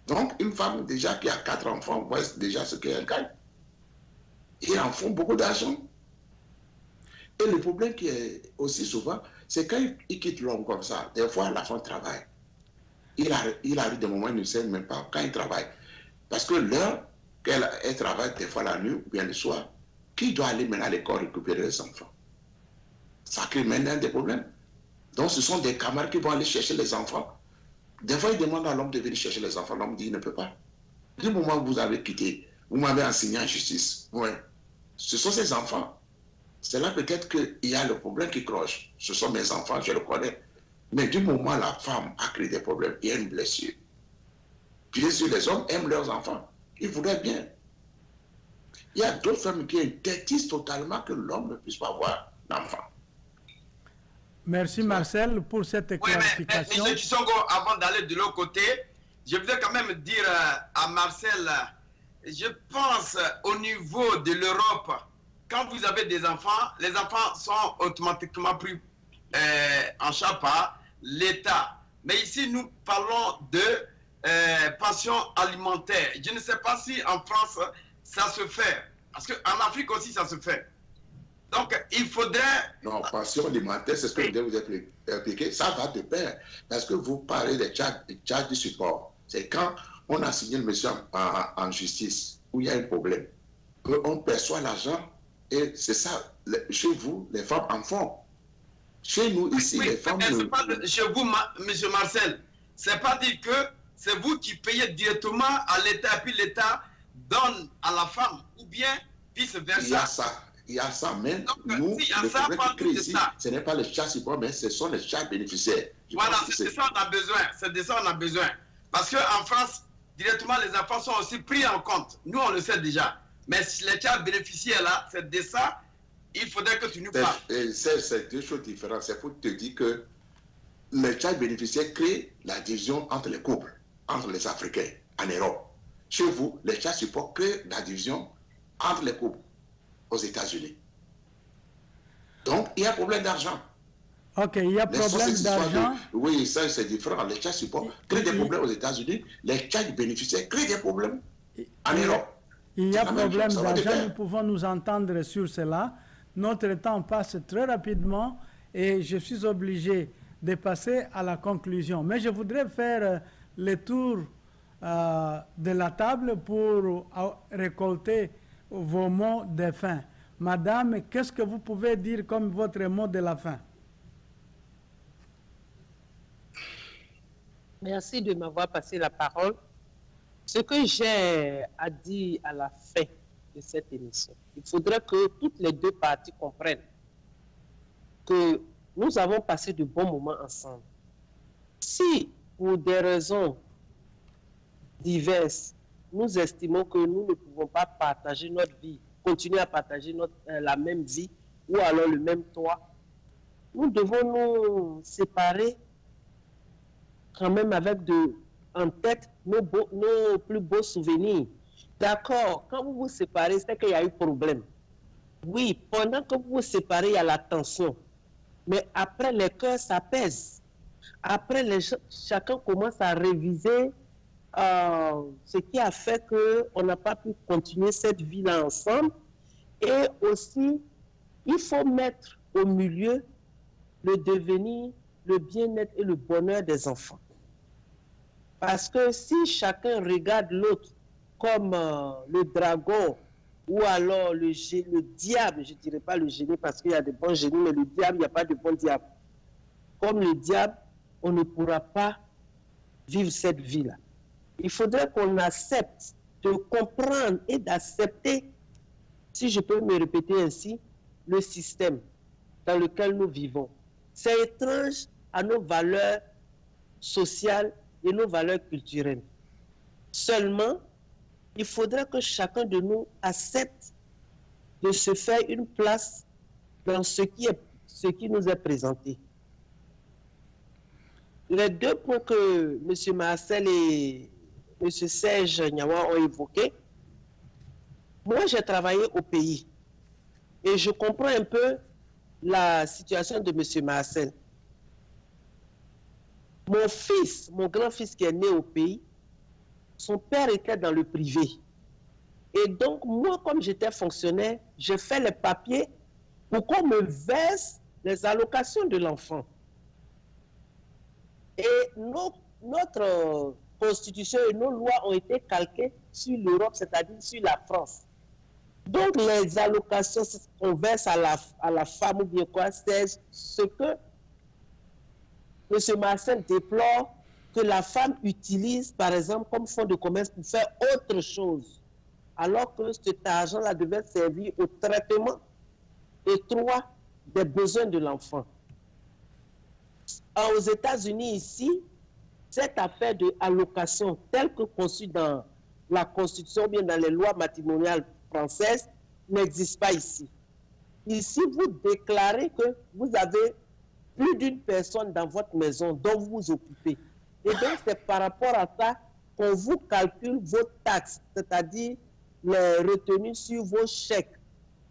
Donc, une femme déjà qui a 4 enfants, vous voyez déjà ce qu'elle gagne. Ils en font beaucoup d'argent. Et le problème qui est aussi souvent, c'est quand ils quittent l'homme comme ça, des fois la femme travaille. Il arrive des moments où il ne sait même pas quand il travaille. Parce que l'heure qu'elle travaille, des fois la nuit ou bien le soir, qui doit aller maintenant à l'école récupérer les enfants? Ça crée maintenant des problèmes. Donc ce sont des camarades qui vont aller chercher les enfants. Des fois, ils demandent à l'homme de venir chercher les enfants. L'homme dit, il ne peut pas. Du moment où vous avez quitté, vous m'avez enseigné en justice. Ouais. Ce sont ces enfants. C'est là peut-être qu'il y a le problème qui cloche. Ce sont mes enfants, je le connais. Mais du moment où la femme a créé des problèmes, il y a une blessure. Bien sûr, les hommes aiment leurs enfants. Ils voudraient bien. Il y a d'autres femmes qui interdisent totalement que l'homme ne puisse pas avoir d'enfant. Merci Marcel pour cette clarification. Mais M. Tsongo, avant d'aller de l'autre côté, je voudrais quand même dire à Marcel, je pense au niveau de l'Europe, quand vous avez des enfants, les enfants sont automatiquement pris en charge par l'État. Mais ici, nous parlons de pension alimentaire. Je ne sais pas si en France, ça se fait. Parce qu'en Afrique aussi, ça se fait. Donc, il faudrait... Non, pension alimentaire, c'est ce que je voulais vous expliquer. Ça va de pair. Parce que vous parlez des charges du support. C'est quand on a signé le monsieur en justice, où il y a un problème, qu'on perçoit l'argent, et c'est ça. Chez vous, les femmes en font. Chez nous, ici, les femmes... Chez vous, M. Marcel, c'est pas dire que c'est vous qui payez directement à l'État, et puis l'État donne à la femme, ou bien vice-versa. Il y a ça, mais donc, nous, le problème qui crée ici, ce n'est pas les charges support, mais ce sont les charges bénéficiaires. Voilà, c'est de ça qu'on a besoin. C'est de ça qu'on a besoin. Parce qu'en France, directement, les enfants sont aussi pris en compte. Nous, on le sait déjà. Mais si les charges bénéficiaires, là, c'est de ça, il faudrait que tu nous parles. C'est deux choses différentes. C'est pour te dire que les charges bénéficiaires créent la division entre les couples, entre les Africains, en Europe. Chez vous, les charges support créent la division entre les couples aux États-Unis. Donc, il y a problème d'argent. Ok, il y a problème d'argent. Oui, ça c'est différent. Les charges support créent des problèmes aux États-Unis. Les charges bénéficiaires créent des problèmes en Europe. Il y a problème d'argent. Nous pouvons nous entendre sur cela. Notre temps passe très rapidement et je suis obligé de passer à la conclusion. Mais je voudrais faire le tour de la table pour récolter vos mots de fin. Madame, qu'est-ce que vous pouvez dire comme votre mot de la fin? Merci de m'avoir passé la parole. Ce que j'ai à dire à la fin de cette émission, il faudrait que toutes les deux parties comprennent que nous avons passé de bons moments ensemble. Si, pour des raisons diverses, nous estimons que nous ne pouvons pas partager notre vie, continuer à partager la même vie ou alors le même toit, nous devons nous séparer quand même avec en tête nos plus beaux souvenirs. D'accord, quand vous vous séparez, c'est qu'il y a eu problème. Oui, pendant que vous vous séparez, il y a la tension. Mais après, les cœurs s'apaisent. Après, chacun commence à réviser ce qui a fait qu'on n'a pas pu continuer cette vie-là ensemble. Et aussi, il faut mettre au milieu le devenir, le bien-être et le bonheur des enfants. Parce que si chacun regarde l'autre comme le dragon ou alors le diable, je ne dirais pas le génie parce qu'il y a de bons génies, mais le diable, il n'y a pas de bon diable. Comme le diable, on ne pourra pas vivre cette vie-là. Il faudrait qu'on accepte de comprendre et d'accepter, si je peux me répéter ainsi, le système dans lequel nous vivons. C'est étrange à nos valeurs sociales et nos valeurs culturelles. Seulement, il faudrait que chacun de nous accepte de se faire une place dans ce qui nous est présenté. Les deux points que M. Marcel et M. Serge Niawa ont évoqués, moi j'ai travaillé au pays et je comprends un peu la situation de M. Marcel. Mon fils, mon grand-fils qui est né au pays, son père était dans le privé. Et donc, moi, comme j'étais fonctionnaire, j'ai fait les papiers pour qu'on me verse les allocations de l'enfant. Et notre constitution et nos lois ont été calquées sur l'Europe, c'est-à-dire sur la France. Donc, les allocations qu'on verse à la femme ou bien quoi, c'est ce que M. Marcel déplore que la femme utilise, par exemple, comme fonds de commerce pour faire autre chose, alors que cet argent-là devait servir au traitement étroit des besoins de l'enfant. Aux États-Unis, ici, cette affaire de allocation, telle que conçue dans la Constitution, bien dans les lois matrimoniales françaises, n'existe pas ici. Ici, vous déclarez que vous avez plus d'une personne dans votre maison dont vous vous occupez. Et donc, c'est par rapport à ça qu'on vous calcule vos taxes, c'est-à-dire les retenues sur vos chèques,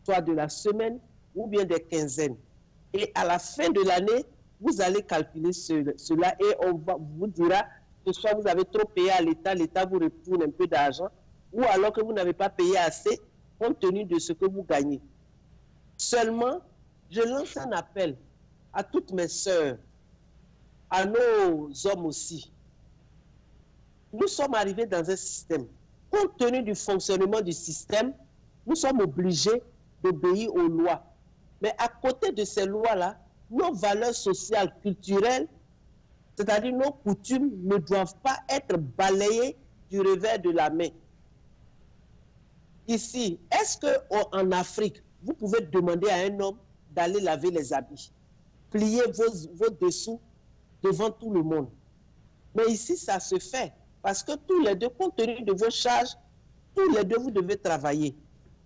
soit de la semaine ou bien des quinzaines. Et à la fin de l'année, vous allez calculer cela et on vous dira que soit vous avez trop payé à l'État, l'État vous retourne un peu d'argent, ou alors que vous n'avez pas payé assez compte tenu de ce que vous gagnez. Seulement, je lance un appel à toutes mes sœurs, à nos hommes aussi. Nous sommes arrivés dans un système. Compte tenu du fonctionnement du système, nous sommes obligés d'obéir aux lois. Mais à côté de ces lois-là, nos valeurs sociales, culturelles, c'est-à-dire nos coutumes, ne doivent pas être balayées du revers de la main. Ici, est-ce qu'en Afrique, vous pouvez demander à un homme d'aller laver les habits, plier vos dessous devant tout le monde? Mais ici, ça se fait. Parce que tous les deux, compte tenu de vos charges, tous les deux, vous devez travailler.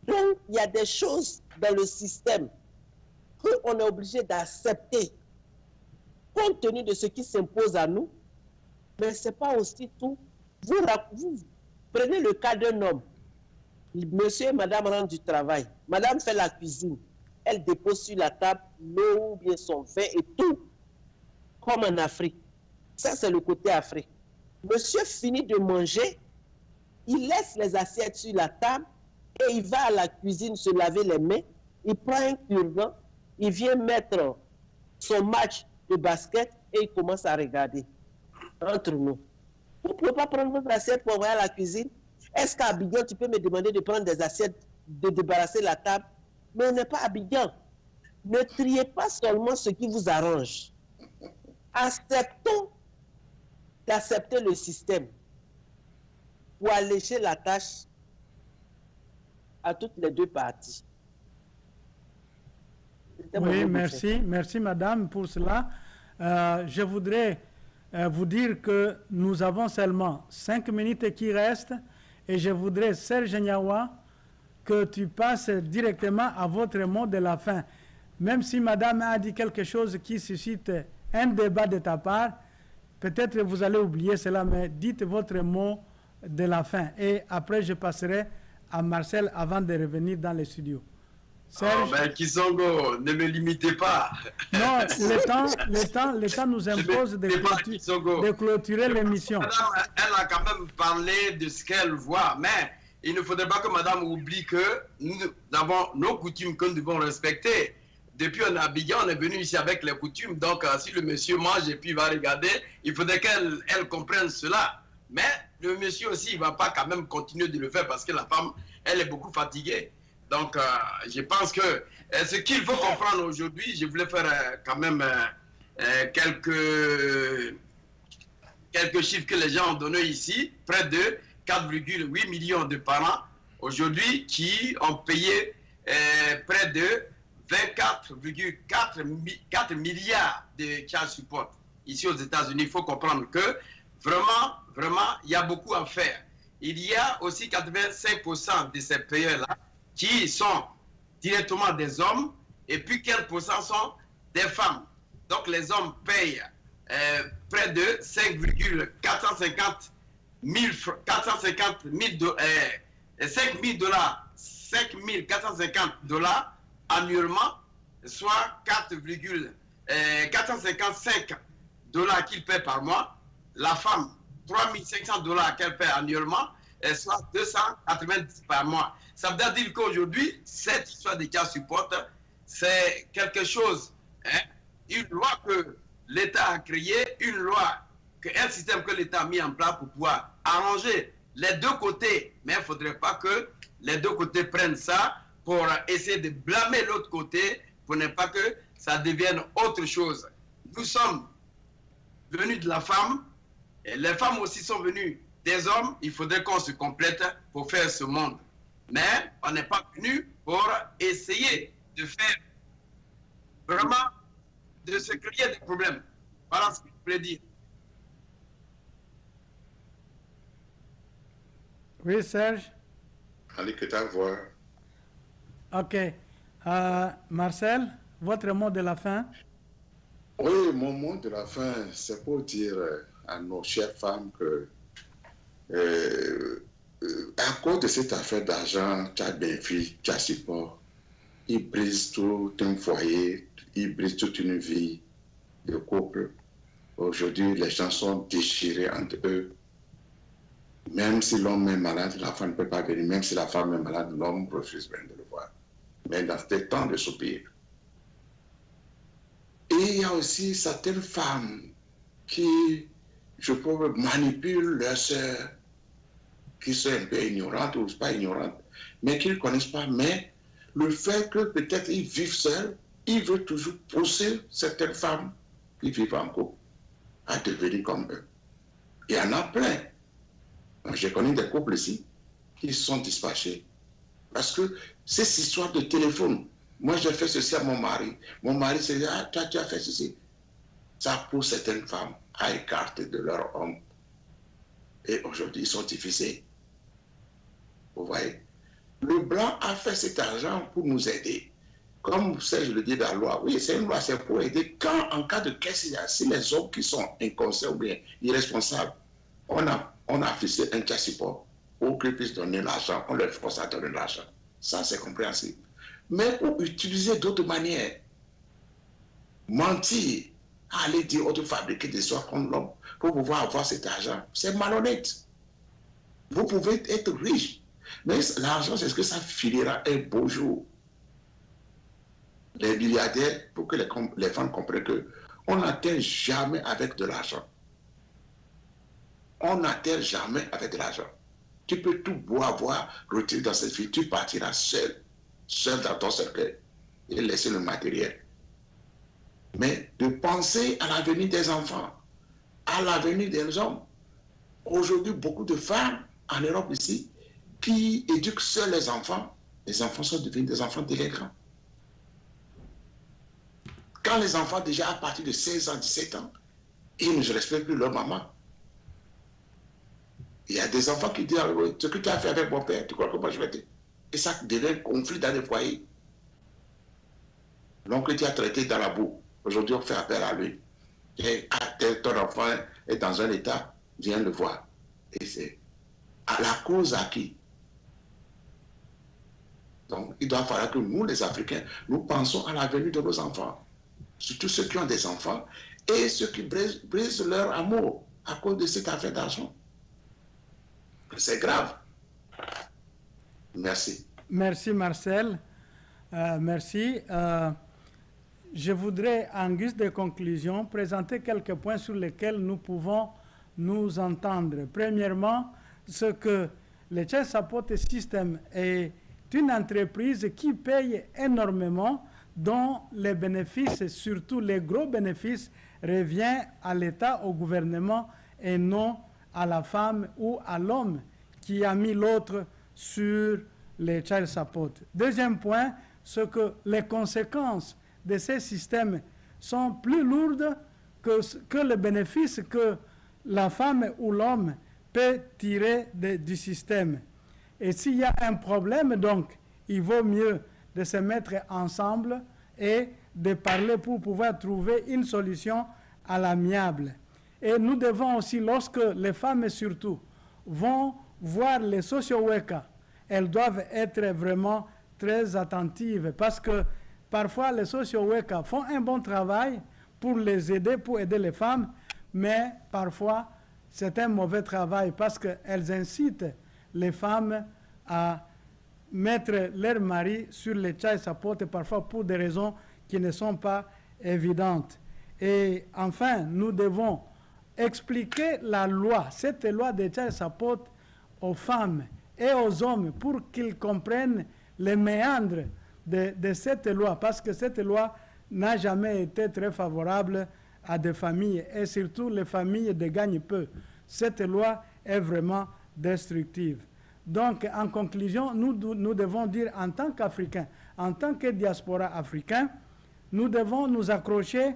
Donc, il y a des choses dans le système qu'on est obligé d'accepter, compte tenu de ce qui s'impose à nous. Mais ce n'est pas aussi tout. Vous prenez le cas d'un homme. Monsieur et madame rentrent du travail. Madame fait la cuisine. Elle dépose sur la table l'eau ou bien son vin et tout, comme en Afrique. Ça, c'est le côté Afrique. Monsieur finit de manger, il laisse les assiettes sur la table et il va à la cuisine se laver les mains. Il prend un cure-dent, il vient mettre son match de basket et il commence à regarder. Entre nous. Vous ne pouvez pas prendre votre assiette pour aller à la cuisine? Est-ce qu'à Abidjan, tu peux me demander de prendre des assiettes, de débarrasser la table? Mais on n'est pas à Abidjan. Ne triez pas seulement ce qui vous arrange. D'accepter le système pour alléger la tâche à toutes les deux parties. Oui, merci. Merci, madame, pour cela. Je voudrais vous dire que nous avons seulement 5 minutes qui restent et je voudrais, Serge Nyawa, que tu passes directement à votre mot de la fin. Même si madame a dit quelque chose qui suscite un débat de ta part, peut-être vous allez oublier cela, mais dites votre mot de la fin. Et après, je passerai à Marcel avant de revenir dans les studios. Serge? Oh, ben, Kisongo, ne me limitez pas. Non, le temps nous impose de clôturer l'émission. Madame, elle a quand même parlé de ce qu'elle voit, mais il ne faudrait pas que madame oublie que nous avons nos coutumes que nous devons respecter. Depuis on est à Abidjan, on est venu ici avec les coutumes. Donc, si le monsieur mange et puis va regarder, il faudrait qu'elle comprenne cela. Mais le monsieur aussi, il ne va pas quand même continuer de le faire parce que la femme, elle est beaucoup fatiguée. Donc, je pense que ce qu'il faut comprendre aujourd'hui, je voulais faire quand même quelques chiffres que les gens ont donnés ici. Près de 4,8 millions de parents aujourd'hui qui ont payé près de 24,4 milliards de child support ici aux États-Unis. Il faut comprendre que vraiment, il y a beaucoup à faire. Il y a aussi 85% de ces payeurs-là qui sont directement des hommes et puis 15% sont des femmes. Donc les hommes payent près de 5,450 $5,450 annuellement, soit 4,455 $ qu'ils paient par mois. La femme, 3 500 $ qu'elle paie annuellement, soit 290 par mois. Ça veut dire qu'aujourd'hui, cette histoire de child support, c'est quelque chose, une loi que l'État a créée, une loi, un système que l'État a mis en place pour pouvoir arranger les deux côtés. Mais il ne faudrait pas que les deux côtés prennent ça pour essayer de blâmer l'autre côté, pour ne pas que ça devienne autre chose. Nous sommes venus de la femme, et les femmes aussi sont venues des hommes. Il faudrait qu'on se complète pour faire ce monde. Mais on n'est pas venu pour essayer de faire vraiment, de se créer des problèmes. Voilà ce que je voulais dire. Oui, Serge? Allez, que t'as voir. Ok. Marcel, votre mot de la fin? Oui, mon mot de la fin, c'est pour dire à nos chères femmes que à cause de cette affaire d'argent, tu as bénéfice, tu as support, ils brisent tout un foyer, ils brisent toute une vie de couple. Aujourd'hui, les gens sont déchirés entre eux. Même si l'homme est malade, la femme ne peut pas venir. Même si la femme est malade, l'homme refuse même de le voir. Mais dans ces temps de soupir. Et il y a aussi certaines femmes qui, je trouve, manipulent leurs sœurs, qui sont un peu ignorantes ou pas ignorantes, mais qui ne connaissent pas. Mais le fait que peut-être ils vivent seuls, ils veulent toujours pousser certaines femmes qui vivent en couple à devenir comme eux. Il y en a plein. J'ai connu des couples ici qui sont dispatchés. Parce que ces histoires de téléphone, moi j'ai fait ceci à mon mari se dit, ah, toi tu as fait ceci. Ça pousse certaines femmes à écarter de leur homme. Et aujourd'hui ils sont divisés. Vous voyez. Le blanc a fait cet argent pour nous aider. Comme je le dis dans la loi, oui, c'est une loi, c'est pour aider. Quand en cas de crise, si les hommes qui sont inconscients ou bien irresponsables, on a fixé un cas support pour qu'ils puissent donner l'argent, on leur force à donner l'argent. Ça, c'est compréhensible. Mais pour utiliser d'autres manières, mentir, aller dire ou fabriquer des histoires contre l'homme pour pouvoir avoir cet argent, c'est malhonnête. Vous pouvez être riche, mais l'argent, c'est ce que ça filera un beau jour. Les milliardaires, pour que les femmes comprennent qu'on n'atteint jamais avec de l'argent. On n'atteint jamais avec de l'argent. Tu peux tout beau avoir retiré dans cette vie, tu partiras seul dans ton cercueil et laisser le matériel. Mais de penser à l'avenir des enfants, à l'avenir des hommes. Aujourd'hui, beaucoup de femmes en Europe ici qui éduquent seuls les enfants sont devenus des enfants délinquants. Quand les enfants, déjà à partir de 16 ans, 17 ans, ils ne respectent plus leur maman. Il y a des enfants qui disent, ce que tu as fait avec mon père, tu crois que moi je vais te... Et ça devient un conflit dans les foyers. L'oncle qui a traité dans la boue, aujourd'hui on fait appel à lui. Et ton enfant est dans un état, viens le voir. Et c'est à la cause à qui? Donc il doit falloir que nous, les Africains, nous pensons à l'avenir de nos enfants. Surtout ceux qui ont des enfants et ceux qui brisent leur amour à cause de cette affaire d'argent. C'est grave. Merci. Merci Marcel. Merci. Je voudrais, en guise de conclusion, présenter quelques points sur lesquels nous pouvons nous entendre. Premièrement, ce que le Child Support System est une entreprise qui paye énormément, dont les bénéfices, surtout les gros bénéfices, reviennent à l'État, au gouvernement et non à la femme ou à l'homme qui a mis l'autre sur les child support. Deuxième point, c'est que les conséquences de ces systèmes sont plus lourdes que les bénéfices que la femme ou l'homme peut tirer du système. Et s'il y a un problème, donc, il vaut mieux de se mettre ensemble et de parler pour pouvoir trouver une solution à l'amiable. Et nous devons aussi, lorsque les femmes surtout vont voir les social workers, elles doivent être vraiment très attentives parce que parfois les social workers font un bon travail pour les aider, pour aider les femmes, mais parfois c'est un mauvais travail parce qu'elles incitent les femmes à mettre leur mari sur les child support, parfois pour des raisons qui ne sont pas évidentes. Et enfin, nous devons expliquer la loi, cette loi de child support aux femmes et aux hommes pour qu'ils comprennent les méandres de cette loi, parce que cette loi n'a jamais été très favorable à des familles, et surtout les familles de gagnent peu. Cette loi est vraiment destructive. Donc, en conclusion, nous devons dire en tant qu'Africains, en tant que diaspora africain, nous devons nous accrocher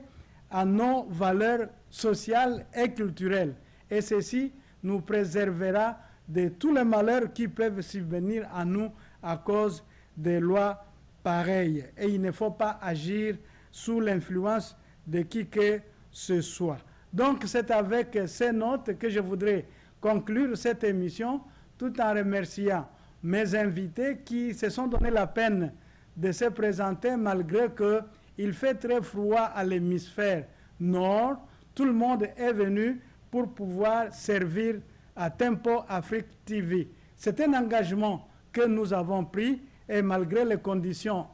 à nos valeurs sociales et culturelles. Et ceci nous préservera de tous les malheurs qui peuvent subvenir à nous à cause des lois pareilles. Et il ne faut pas agir sous l'influence de qui que ce soit. Donc c'est avec ces notes que je voudrais conclure cette émission, tout en remerciant mes invités qui se sont donné la peine de se présenter malgré qu'il fait très froid à l'hémisphère nord. Tout le monde est venu pour pouvoir servir à Tempo Afrique TV. C'est un engagement que nous avons pris et malgré les conditions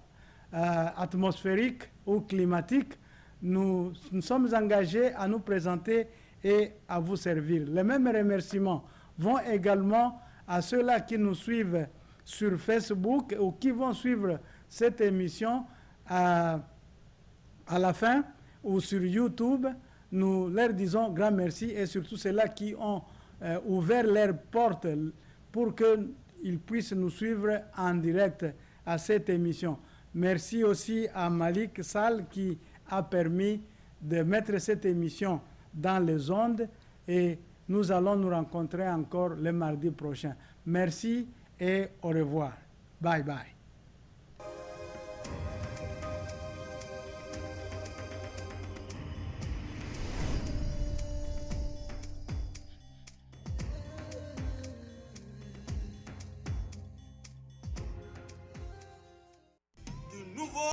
atmosphériques ou climatiques, nous sommes engagés à nous présenter et à vous servir. Les mêmes remerciements vont également à ceux-là qui nous suivent sur Facebook ou qui vont suivre cette émission à la fin ou sur YouTube. Nous leur disons grand merci et surtout ceux-là qui ont ouvert leurs portes pour qu'ils puissent nous suivre en direct à cette émission. Merci aussi à Malik Sall qui a permis de mettre cette émission dans les ondes et nous allons nous rencontrer encore le mardi prochain. Merci et au revoir. Bye bye. Nouveau